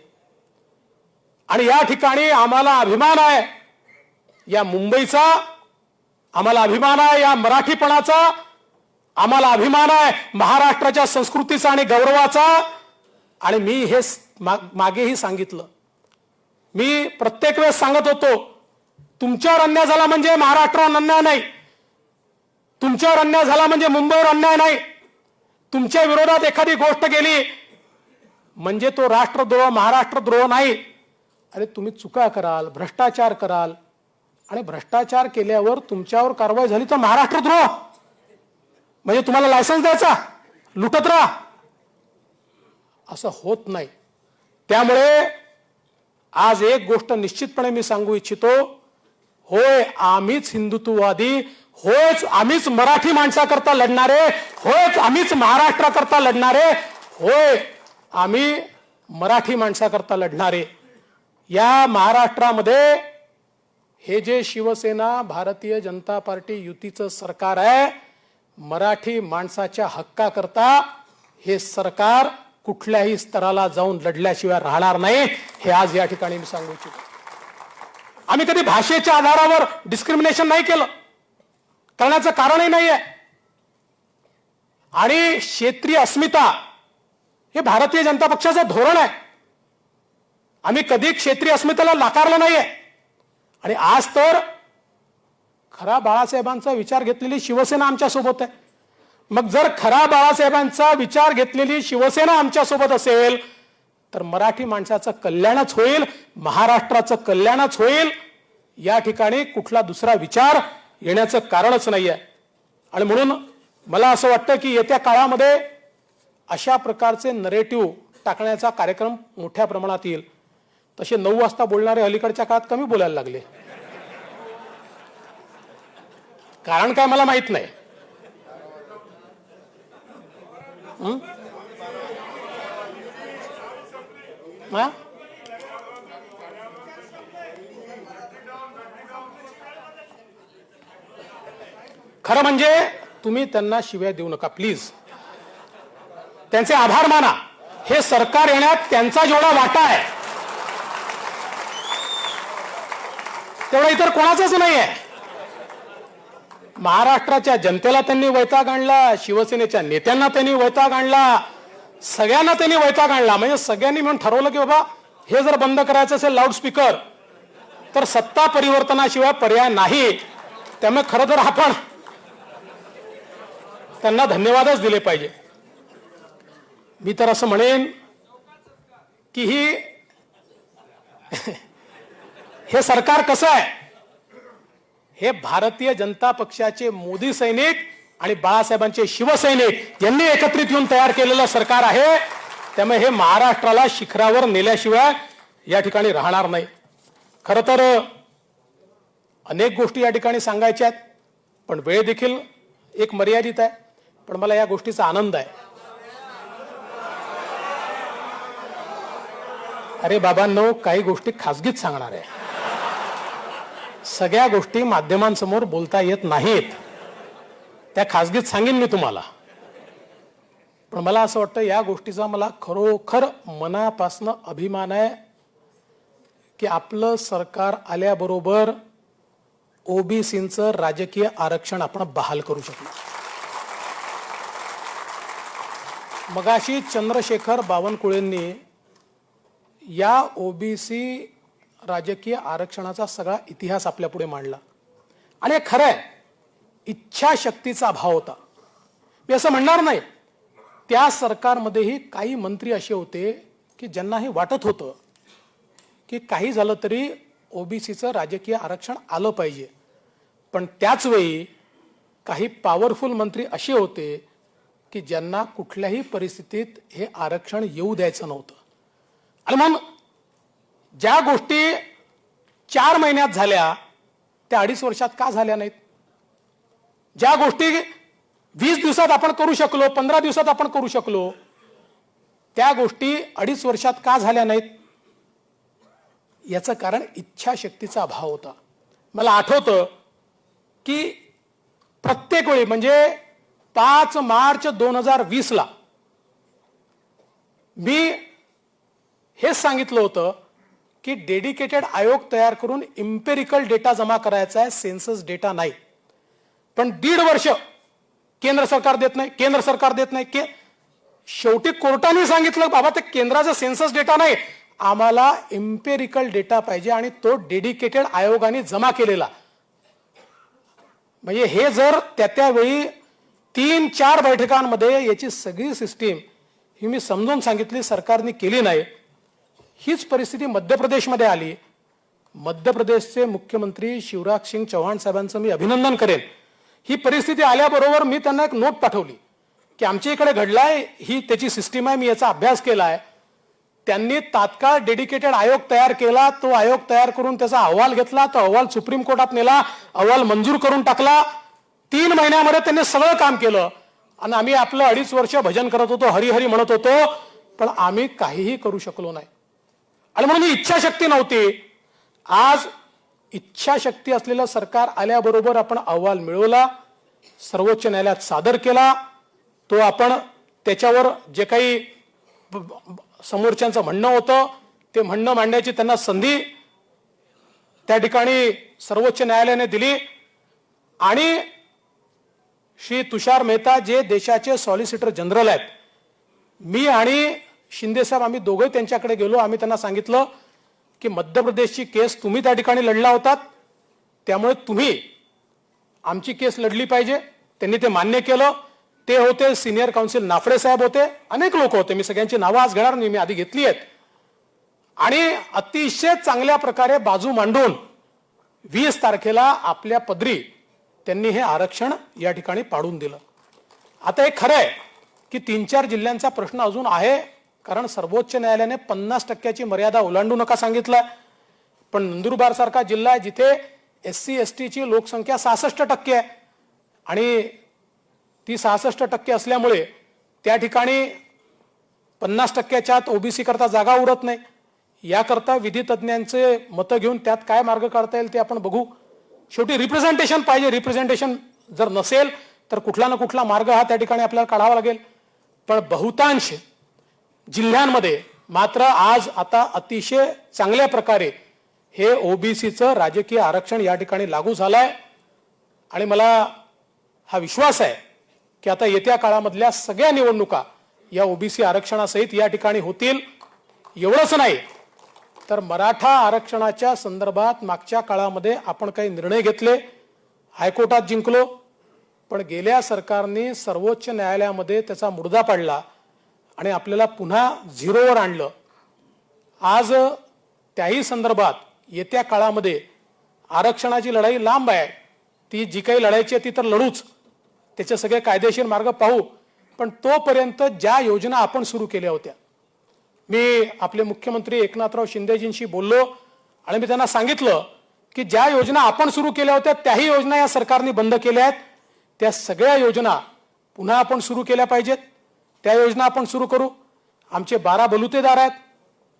आणि या ठिकाणी आम्हाला अभिमान आहे या मुंबईचा, आम्हाला अभिमान आहे या मराठीपणाचा, आम्हाला अभिमान आहे महाराष्ट्राच्या संस्कृतीचा आणि गौरवाचा. आणि मी हे मागेही सांगितलं, मी प्रत्येक वेळेस सांगत होतो, तुमच्यावर अन्याय झाला म्हणजे महाराष्ट्रावर अन्याय नाही, तुमच्यावर अन्याय झाला म्हणजे मुंबईवर अन्याय नाही. तुमच्या विरोधात एखादी गोष्ट केली म्हणजे तो राष्ट्रद्रोह महाराष्ट्रद्रोह नाही. अरे तुम्ही चुका कराल, भ्रष्टाचार कराल आणि भ्रष्टाचार केल्यावर तुमच्यावर कारवाई झाली तर महाराष्ट्रद्रोह म्हणजे तुम्हाला लायसन्स द्यायचा, लुटत राहा, असं होत नाही. त्यामुळे आज एक गोष्ट निश्चितपणे मी सांगू इच्छितो, होय आम्हीच हिंदुत्ववादी, होयच आम्हीच मराठी माणसाकरता लढणारे, होयच आम्हीच महाराष्ट्राकरता लढणारे, होय आम्ही मराठी माणसाकरता लढणारे. या महाराष्ट्रामध्ये हे जे शिवसेना भारतीय जनता पार्टी युतीचं सरकार आहे, मराठी माणसाच्या हक्काकरता हे सरकार कुठल्याही स्तराला जाऊन लढल्याशिवाय राहणार नाही, हे आज या ठिकाणी मी सांगू इच्छितो. आम्ही कधी भाषेच्या आधारावर डिस्क्रिमिनेशन नाही केलं, करण्याचं कारणही नाही आहे. आणि क्षेत्रीय अस्मिता हे भारतीय जनता पक्षाचं धोरण आहे. आम्ही कधी क्षेत्रीय अस्मितेला नाकारलं नाहीये. आणि आज तर खरा बाळासाहेबांचा विचार घेतलेली शिवसेना आमच्या सोबत आहे. मग जर खरा बाळासाहेबांचा विचार घेतलेली शिवसेना आमच्या सोबत असेल तर मराठी माणसाचं कल्याणच होईल, महाराष्ट्राचं कल्याणच होईल. या ठिकाणी कुठला दुसरा विचार येण्याचं कारणच नाहीये. आणि म्हणून मला असं वाटतं की येत्या काळामध्ये अशा प्रकारचे नरेटिव्ह टाकण्याचा कार्यक्रम मोठ्या प्रमाणात येईल. तसे 9 वाजता बोलणारे अलीकडच्या काळात कमी बोलायला लागले. कारण काय मला माहित नाही. खरं म्हणजे तुम्ही त्यांना शिव्या देऊ नका प्लीज. त्यांचे आभार माना. हे सरकार येण्यात त्यांचा जेवढा वाटा आहे तेवढा इतर कोणाचाच नाही आहे. महाराष्ट्राच्या जनतेला त्यांनी वैताग आणला, शिवसेनेच्या नेत्यांना त्यांनी वैताग आणला, सगळ्यांना त्यांनी वैताग आणला. म्हणजे सगळ्यांनी मिळून ठरवलं की बाबा हे जर बंद करायचं असेल लाऊडस्पीकर तर सत्ता परिवर्तनाशिवाय पर्याय नाही. त्यामुळे खरं तर आपण त्यांना धन्यवादच दिले पाहिजे. मी तर असं म्हणेन की हे सरकार कसं आहे, हे भारतीय जनता पक्षाचे मोदी सैनिक आणि बाळासाहेबांचे शिवसैनिक यांनी एकत्रित येऊन तयार केलेलं सरकार आहे. त्यामुळे हे महाराष्ट्राला शिखरावर नेल्याशिवाय या ठिकाणी राहणार नाही. खरं तर अनेक गोष्टी या ठिकाणी सांगायच्या आहेत, पण वेळ देखील एक मर्यादित आहे. पण मला या गोष्टीचा आनंद आहे. अरे बाबांनो, काही गोष्टी खासगीत सांगणार आहे. सगळ्या गोष्टी माध्यमांसमोर बोलता येत नाहीत, त्या खासगीत सांगेन मी तुम्हाला. पण मला असं वाटतं या गोष्टीचा मला खरोखर मनापासून अभिमान आहे की आपलं सरकार आल्याबरोबर ओबीसींचं राजकीय आरक्षण आपण बहाल करू शकलो. मगाशी चंद्रशेखर बावनकुळेंनी या ओबीसी राजकीय आरक्षणाचा सगळा इतिहास आपल्या पुढे मांडला. आणि खरं आहे, इच्छाशक्तीचा अभाव होता. मी असं म्हणणार नाही, त्या सरकारमध्येही काही मंत्री असे होते की ज्यांना हे वाटत होतं की काही झालं तरी ओबीसीचं राजकीय आरक्षण आलं पाहिजे. पण त्याच वेळी काही पॉवरफुल मंत्री असे होते की ज्यांना कुठल्याही परिस्थितीत हे आरक्षण येऊ द्यायचं नव्हतं. आणि मग ज्या गोष्टी 4 महिन्यात झाल्या त्या 2.5 वर्षात का झाल्या नाहीत? ज्या गोष्टी 20 दिवसात आपण करू शकलो, 15 दिवसात आपण करू शकलो, त्या गोष्टी 2.5 वर्षात का झाल्या नाहीत? याचं कारण इच्छाशक्तीचा अभाव होता. मला आठवतं की प्रत्येक वेळी म्हणजे 5 मार्च 2020 ला मी हेच सांगितलं होतं की डेडिकेटेड आयोग तयार करून इम्पेरिकल डेटा जमा करायचा आहे, सेन्सस डेटा नाही. पण 1.5 वर्ष केंद्र सरकार देत नाही, केंद्र सरकार देत नाही. शेवटी कोर्टाने सांगितलं बाबा ते केंद्राचा सेन्सस डेटा नाही, आम्हाला इम्पेरिकल डेटा पाहिजे आणि तो डेडिकेटेड आयोगाने जमा केलेला. म्हणजे हे जर त्यावेळी 3-4 बैठकांमध्ये याची सगळी सिस्टीम ही मी समजून सांगितली, सरकारने केली नाही. हीच परिस्थिती मध्य प्रदेशमध्ये आली. मध्य प्रदेशचे मुख्यमंत्री शिवराज सिंग चौहान साहेबांचं मी अभिनंदन करेन. ही परिस्थिती आल्याबरोबर मी त्यांना एक नोट पाठवली की आमच्या इकडे घडलाय, ही त्याची सिस्टीम आहे, मी याचा अभ्यास केलाय. त्यांनी तात्काळ डेडिकेटेड आयोग तयार केला. तो आयोग तयार करून त्याचा अहवाल घेतला, तो अहवाल सुप्रीम कोर्टात नेला, अहवाल मंजूर करून टाकला. 3 महिन्यामध्ये त्यांनी सगळं काम केलं. आणि आम्ही आपलं 2.5 वर्ष भजन करत होतो, हरिहरी म्हणत होतो, पण आम्ही काहीही करू शकलो नाही. आणि म्हणून ही इच्छाशक्ती नव्हती. आज इच्छाशक्ती असलेलं सरकार आल्याबरोबर आपण अहवाल मिळवला, सर्वोच्च न्यायालयात सादर केला. तो आपण त्याच्यावर जे काही समोरच्यांचं म्हणणं होतं ते म्हणणं मांडण्याची त्यांना संधी त्या ठिकाणी सर्वोच्च न्यायालयाने दिली. आणि श्री तुषार मेहता जे देशाचे सॉलिसिटर जनरल आहेत, मी आणि शिंदे साहेब आम्ही दोघे त्यांच्याकडे गेलो. आम्ही त्यांना सांगितलं की मध्य प्रदेशची केस तुम्ही त्या ठिकाणी लढला होतात, त्यामुळे तुम्ही आमची केस लढली पाहिजे. त्यांनी ते मान्य केलं. ते होते सिनियर काउन्सिल नाफडे साहेब होते, अनेक लोक होते, मी सगळ्यांची नावं आज घेणार नाही, मी आधी घेतली आहेत. आणि अतिशय चांगल्या प्रकारे बाजू मांडून 20 तारखेला आपल्या पदरी त्यांनी हे आरक्षण या ठिकाणी पाडून दिलं. आता हे खरं आहे की 3-4 जिल्ह्यांचा प्रश्न अजून आहे, कारण सर्वोच्च न्यायालयाने 50% मर्यादा ओलांडू नका सांगितलं. पण नंदुरबार सारखा जिल्हा आहे जिथे SC ST ची लोकसंख्या 66% आहे आणि ती 66% असल्यामुळे त्या ठिकाणी 50%च्या आत ओबीसी करता जागा उरत नाही. याकरता विधी तज्ञांचे मतं घेऊन त्यात काय मार्ग काढता येईल ते आपण बघू. शेवटी रिप्रेझेंटेशन पाहिजे. रिप्रेझेंटेशन जर नसेल तर कुठला ना कुठला मार्ग हा त्या ठिकाणी आपल्याला काढावा लागेल. पण बहुतांश जिल्ह्यांमध्ये मात्र आज आता अतिशय चांगल्या प्रकारे हे ओबीसीचं राजकीय आरक्षण या ठिकाणी लागू झालंय. आणि मला हा विश्वास आहे की आता येत्या काळामधल्या सगळ्या निवडणुका या ओबीसी आरक्षणासहित या ठिकाणी होतील. एवढंच नाही तर मराठा आरक्षणाच्या संदर्भात मागच्या काळामध्ये आपण काही निर्णय घेतले हायकोर्टात जिंकलो, पण गेल्या सरकारने सर्वोच्च न्यायालयामध्ये त्याचा मुर्दा पाडला आणि आपल्याला पुन्हा झिरोवर आणलं. आज त्याही संदर्भात येत्या काळामध्ये आरक्षणाची लढाई लांब आहे. ती जी काही लढायची आहे ती तर लढूच, त्याचे सगळे कायदेशीर मार्ग पाहू. पण तोपर्यंत ज्या योजना आपण सुरू केल्या होत्या, मी आपले मुख्यमंत्री एकनाथराव शिंदेजींशी बोललो आणि मी त्यांना सांगितलं की ज्या योजना आपण सुरू केल्या होत्या त्याही योजना या सरकारने बंद केल्या आहेत. त्या सगळ्या योजना पुन्हा आपण सुरू केल्या पाहिजेत. त्या योजना आपण सुरू करू. आमचे 12 बलुतेदार आहेत,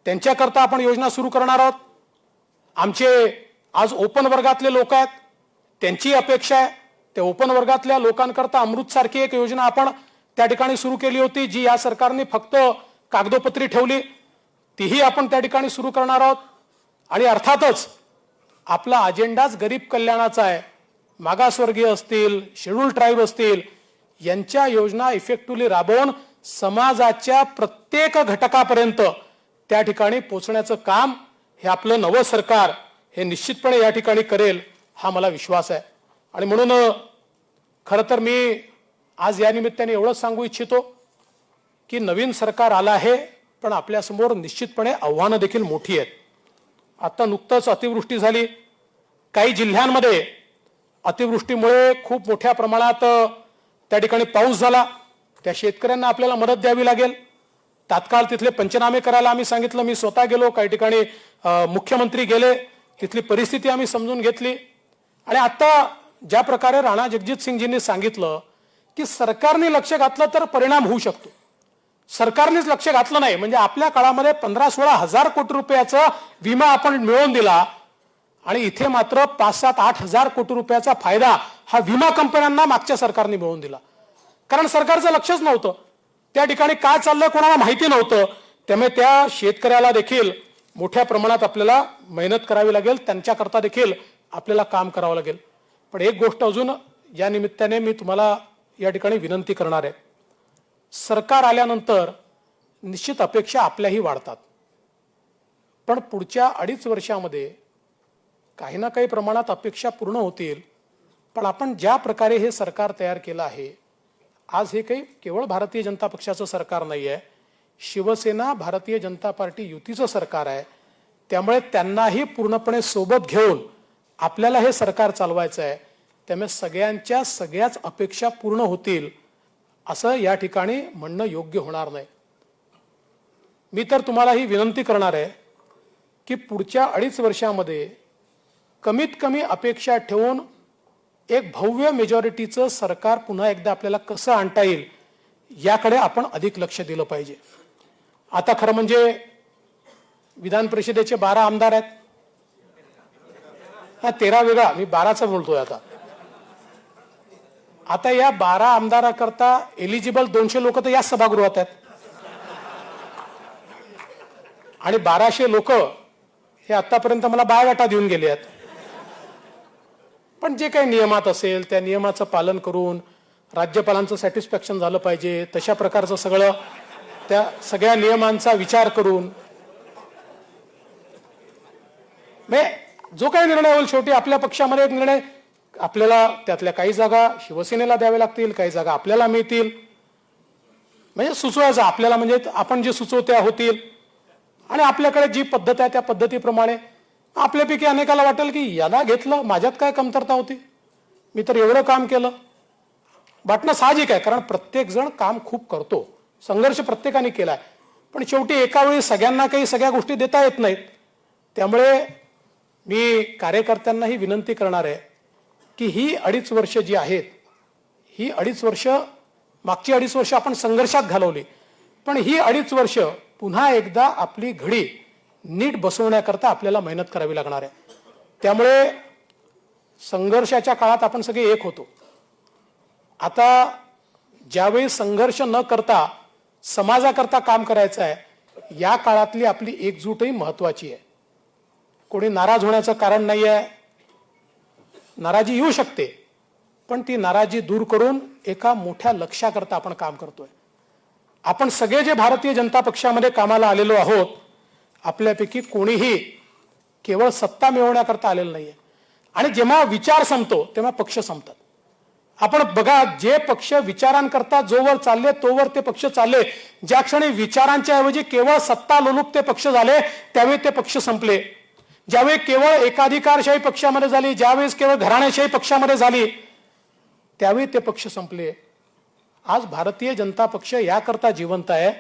त्यांच्याकरता आपण योजना सुरू करणार आहोत. आमचे आज ओपन वर्गातले लोक आहेत, त्यांची अपेक्षा आहे. त्या ओपन वर्गातल्या लोकांकरता अमृतसारखी एक योजना आपण त्या ठिकाणी सुरू केली होती, जी या सरकारने फक्त कागदोपत्री ठेवली. तीही आपण त्या ठिकाणी सुरू करणार आहोत. आणि अर्थातच आपला अजेंडाच गरीब कल्याणाचा आहे. मागासवर्गीय असतील, शेड्यूल ट्राईब असतील, यांच्या योजना इफेक्टिव्हली राबवून समाजाच्या प्रत्येक घटकापर्यंत त्या ठिकाणी पोहोचण्याचं काम हे आपलं नवं सरकार हे निश्चितपणे या ठिकाणी करेल, हा मला विश्वास आहे. आणि म्हणून खरं तर मी आज या निमित्ताने एवढंच सांगू इच्छितो की नवीन सरकार आलं आहे, पण आपल्यासमोर निश्चितपणे आव्हानं देखील मोठी आहेत. आता नुकतंच अतिवृष्टी झाली. काही जिल्ह्यांमध्ये अतिवृष्टीमुळे खूप मोठ्या प्रमाणात त्या ठिकाणी पाऊस झाला. त्या शेतकऱ्यांना आपल्याला मदत द्यावी लागेल. तात्काळ तिथले पंचनामे करायला आम्ही सांगितलं. मी स्वतः गेलो, काही ठिकाणी मुख्यमंत्री गेले, तिथली परिस्थिती आम्ही समजून घेतली. आणि आता ज्या प्रकारे राणा जगजितसिंगजींनी सांगितलं की सरकारने लक्ष घातलं तर परिणाम होऊ शकतो. सरकारनेच लक्ष घातलं नाही म्हणजे आपल्या काळामध्ये 15-16 हजार कोटी रुपयाचा विमा आपण मिळवून दिला आणि इथे मात्र 5-7-8 हजार कोटी रुपयाचा फायदा हा विमा कंपन्यांना मागच्या सरकारने मिळवून दिला. कारण सरकारचं लक्षच नव्हतं, त्या ठिकाणी काय चाललंय कोणाला माहिती नव्हतं. त्यामुळे त्या शेतकऱ्याला देखील मोठ्या प्रमाणात आपल्याला मेहनत करावी लागेल, त्यांच्याकरता देखील आपल्याला काम करावं लागेल. पण एक गोष्ट अजून या निमित्ताने मी तुम्हाला या ठिकाणी विनंती करणार आहे. सरकार आल्यानंतर निश्चित अपेक्षा आपल्याही वाढतात, पण पुढच्या 2.5 वर्षामध्ये काही ना काही प्रमाणात अपेक्षा पूर्ण होतील. पण आपण ज्या प्रकारे हे सरकार तयार केलं आहे, आज हे काही केवळ भारतीय जनता पक्षाचं सरकार नाही आहे, शिवसेना भारतीय जनता पार्टी युतीचं सरकार आहे. त्यामुळे त्यांनाही पूर्णपणे सोबत घेऊन आपल्याला हे सरकार चालवायचं आहे. त्यामुळे सगळ्यांच्या सगळ्याच अपेक्षा पूर्ण होतील असं या ठिकाणी म्हणणं योग्य होणार नाही. मी तर तुम्हाला ही विनंती करणार आहे की पुढच्या 2.5 वर्षामध्ये कमीत कमी अपेक्षा ठेवून एक भव्य मेजॉरिटीचं सरकार पुन्हा एकदा आपल्याला कसं आणता येईल याकडे आपण अधिक लक्ष दिलं पाहिजे. आता खरं म्हणजे विधान परिषदेचे 12 आमदार आहेत. हा 13 वेगळा, मी 12चा बोलतोय. आता या 12 आमदाराकरता एलिजिबल 200 लोक तर या सभागृहात आहेत आणि 1200 लोक हे आतापर्यंत मला बायोडाटा देऊन गेले आहेत. पण जे काही नियमात असेल त्या नियमाचं पालन करून राज्यपालांचं सॅटिस्फॅक्शन झालं पाहिजे, तशा प्रकारचं सगळं त्या सगळ्या नियमांचा विचार करून जो काही निर्णय होईल शेवटी आपल्या पक्षामध्ये एक निर्णय, आपल्याला त्यातल्या काही जागा शिवसेनेला द्याव्या लागतील, काही जागा आपल्याला मिळतील. म्हणजे सुचवायचं आपल्याला, म्हणजे आपण जे सुचवत्या होतील आणि आपल्याकडे जी पद्धत आहे त्या पद्धतीप्रमाणे आपल्यापैकी अनेकाला वाटेल की याला घेतलं, माझ्यात काय कमतरता होती, मी तर एवढं काम केलं. वाटणं साहजिक आहे, कारण प्रत्येक जण काम खूप करतो, संघर्ष प्रत्येकाने केलाय. पण शेवटी एका वेळी सगळ्यांना काही सगळ्या गोष्टी देता येत नाहीत. त्यामुळे मी कार्यकर्त्यांनाही विनंती करणार आहे की ही 2.5 वर्ष जी आहेत, ही 2.5 वर्ष, मागची 2.5 वर्ष आपण संघर्षात घालवली, पण ही 2.5 वर्ष पुन्हा एकदा आपली घडी नीट बसवण्याकरता आपल्याला मेहनत करावी लागणार आहे. त्यामुळे संघर्षाच्या काळात आपण सगळे एक होतो. आता ज्यावेळी संघर्ष न करता समाजाकरता काम करायचं आहे, या काळातली आपली एकजूटही महत्वाची आहे. कोणी नाराज होण्याचं कारण नाही आहे. नाराजी येऊ शकते, पण ती नाराजी दूर करून एका मोठ्या लक्ष्याकरता आपण काम करतोय. आपण सगळे जे भारतीय जनता पक्षामध्ये कामाला आलेलो आहोत, आपल्यापैकी कोणीही केवळ सत्ता मिळवण्याकरता आलेलं नाहीये. आणि जेव्हा विचार संपतो तेव्हा पक्ष संपतात. आपण बघा, जे पक्ष विचारांकरता जोवर चालले तोवर ते पक्ष चालले. ज्या क्षणी विचारांच्या ऐवजी केवळ सत्ता लोलुपते पक्ष झाले त्यावेळी ते पक्ष संपले. ज्यावेळी केवळ एकाधिकारशाही पक्षामध्ये झाली, ज्यावेळेस केवळ घराणेशाही पक्षामध्ये झाली, त्यावेळी ते पक्ष संपले. आज भारतीय जनता पक्ष याकरता जिवंत आहे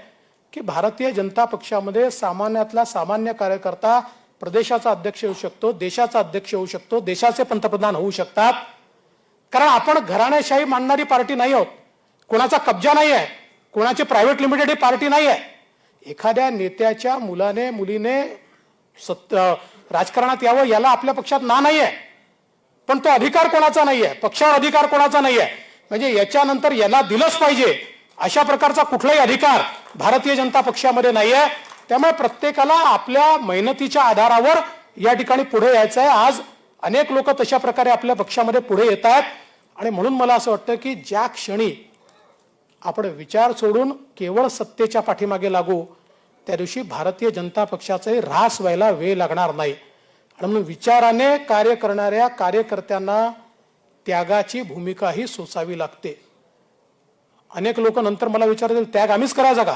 की भारतीय जनता पक्षामध्ये सामान्यातला सामान्य कार्यकर्ता प्रदेशाचा अध्यक्ष होऊ शकतो, देशाचा अध्यक्ष होऊ शकतो, देशाचे पंतप्रधान होऊ शकतात. कारण आपण घराणेशाही मानणारी पार्टी नाही आहोत, कोणाचा कब्जा नाही आहे, कोणाची प्रायव्हेट लिमिटेड ही पार्टी नाही आहे. एखाद्या नेत्याच्या मुलाने मुलीने राजकारणात यावं याला आपल्या पक्षात नाही आहे, पण तो अधिकार कोणाचा नाही आहे, पक्षावर अधिकार कोणाचा नाही आहे. म्हणजे याच्यानंतर याला दिलंच पाहिजे अशा प्रकारचा कुठलाही अधिकार भारतीय जनता पक्षामध्ये नाही आहे. त्यामुळे प्रत्येकाला आपल्या मेहनतीच्या आधारावर या ठिकाणी पुढे यायचं आहे. आज अनेक लोक तशा प्रकारे आपल्या पक्षामध्ये पुढे येत आहेत आणि म्हणून मला असं वाटतं की ज्या क्षणी आपण विचार सोडून केवळ सत्तेच्या पाठीमागे लागू त्या दिवशी भारतीय जनता पक्षाचाही ऱ्हास व्हायला वेळ लागणार नाही. आणि म्हणून विचाराने कार्य करणाऱ्या कार्यकर्त्यांना त्यागाची भूमिकाही सोसावी लागते. अनेक लोक नंतर मला विचारतील, त्याग आम्हीच करायचा का?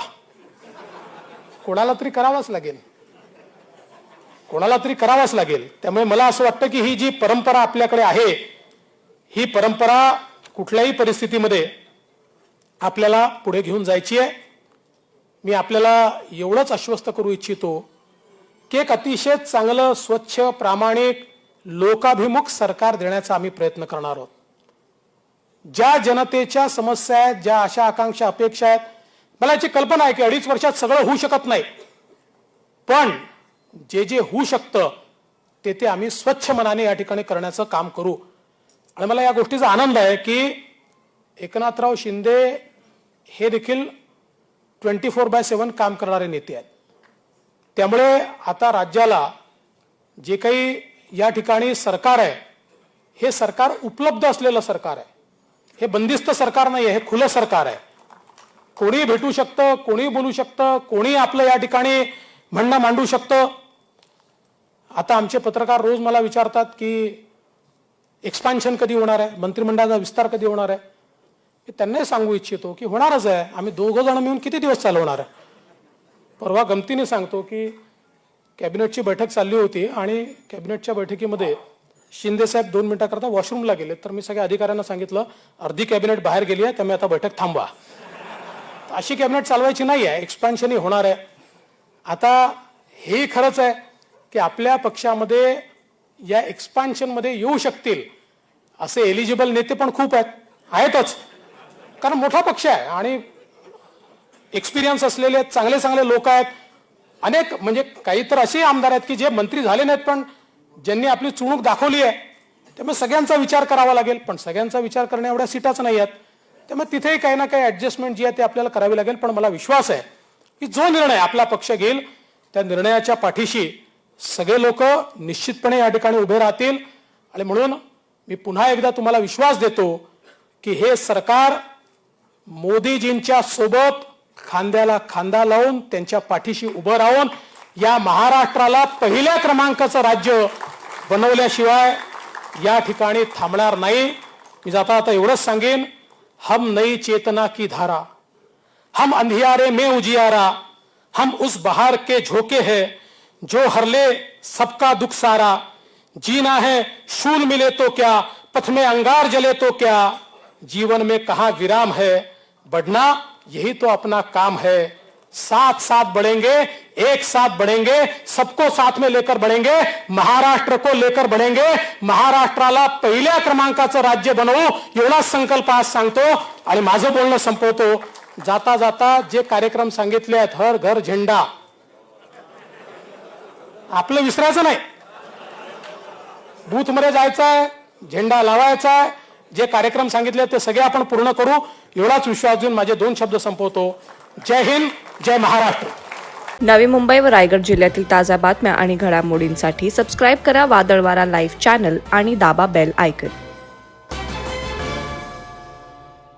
कोणाला तरी करावाच लागेल, कोणाला तरी करावाच लागेल. त्यामुळे मला असं वाटतं की ही जी परंपरा आपल्याकडे आहे, ही परंपरा कुठल्याही परिस्थितीमध्ये आपल्याला पुढे घेऊन जायची आहे. मी आपल्याला एवढंच आश्वस्त करू इच्छितो की एक अतिशय चांगलं, स्वच्छ, प्रामाणिक, लोकाभिमुख सरकार देण्याचा आम्ही प्रयत्न करणार आहोत. ज्या जनतेच्या समस्या आहेत, ज्या आशा आकांक्षा अपेक्षा आहेत, मला याची कल्पना आहे की 2.5 वर्षात सगळं होऊ शकत नाही, पण जे जे होऊ शकतं ते आम्ही स्वच्छ मनाने या ठिकाणी करण्याचं काम करू. आणि मला या गोष्टीचा आनंद आहे की एकनाथराव शिंदे हे देखील 24/7 काम करणारे नेते आहेत. त्यामुळे आता राज्याला जे काही या ठिकाणी सरकार आहे, हे सरकार उपलब्ध असलेलं सरकार आहे. हे बंदिस्त सरकार नाही आहे, हे खुलं सरकार आहे. कोणी भेटू शकतं, कोणी बोलू शकतं, कोणी आपलं या ठिकाणी म्हणणं मांडू शकतं. आता आमचे पत्रकार रोज मला विचारतात की एक्सपान्शन कधी होणार आहे, मंत्रिमंडळाचा विस्तार कधी होणार आहे. मी त्यांनाही सांगू इच्छितो की होणारच आहे. आम्ही 2 जण मिळून किती दिवस चालवणार आहे. परवा गमतीने सांगतो की कॅबिनेटची बैठक चालली होती आणि कॅबिनेटच्या बैठकीमध्ये शिंदे साहेब 2 मिनिटाकरता वॉशरूमला गेले. तर मी सगळ्या अधिकाऱ्यांना सांगितलं, अर्धी कॅबिनेट बाहेर गेली आहे, त्यामुळे आता बैठक थांबवा. अशी कॅबिनेट चालवायची नाही आहे, एक्सपान्शन ही होणार आहे. आता हे खरंच आहे की आपल्या पक्षामध्ये या एक्सपान्शनमध्ये येऊ शकतील असे एलिजिबल नेते पण खूप आहेतच, कारण मोठा पक्ष आहे आणि एक्सपिरियन्स असलेले चांगले चांगले लोक आहेत. अनेक म्हणजे काही तर असे आमदार आहेत की जे मंत्री झाले नाहीत पण ज्यांनी आपली चुणूक दाखवली आहे. त्यामुळे सगळ्यांचा विचार करावा लागेल, पण सगळ्यांचा विचार करण्या एवढ्या सीटाच नाही आहेत. त्यामुळे तिथेही काही ना काही ऍडजस्टमेंट जी आहे ते आपल्याला करावी लागेल. पण मला विश्वास आहे की जो निर्णय आपला पक्ष घेईल त्या निर्णयाच्या पाठीशी सगळे लोक निश्चितपणे या ठिकाणी उभे राहतील. आणि म्हणून मी पुन्हा एकदा तुम्हाला विश्वास देतो की हे सरकार मोदीजींच्या सोबत खांद्याला खांदा लावून त्यांच्या पाठीशी उभं राहून या महाराष्ट्राला पहिल्या क्रमांकाचं राज्य बनवल्याशिवाय या ठिकाणी थांबणार नाही. मी जाता आता एवढंच सांगेन, हम नई चेतना की धारा, हम अंधियारे में उजियारा, हम उस बहार के झोंके हैं जो हर ले सबका दुख सारा. जीना है शूल मिले तो क्या, पथ में अंगार जले तो क्या, जीवन में कहां विराम है, बढ़ना यही तो अपना काम है. साथ साथ बढ़ेंगे, एक साथ बढ़ेंगे, सबको साथ में लेकर बढ़ेंगे, महाराष्ट्र को लेकर बढ़ेंगे, महाराष्ट्राला पहिल्या क्रमांकाचं राज्य बनवू एवढाच संकल्प आज सांगतो आणि माझं बोलणं संपवतो. जाता जाता जे कार्यक्रम सांगितले आहेत, हर घर झेंडा, आपलं विसरायचं नाही. बूथमध्ये जायचं आहे, झेंडा लावायचा आहे. जे कार्यक्रम सांगितले ते सगळे आपण पूर्ण करू एवढाच विश्वास देऊन माझे 2 शब्द संपवतो. जय हिंद, जय महाराष्ट्र. नवी मुंबई व रायगड जिल्ह्यातील ताज्या बातम्या आणि घडामोडींसाठी सबस्क्राईब करा वादळवारा लाईव्ह चॅनल आणि दाबा बेल आयकन.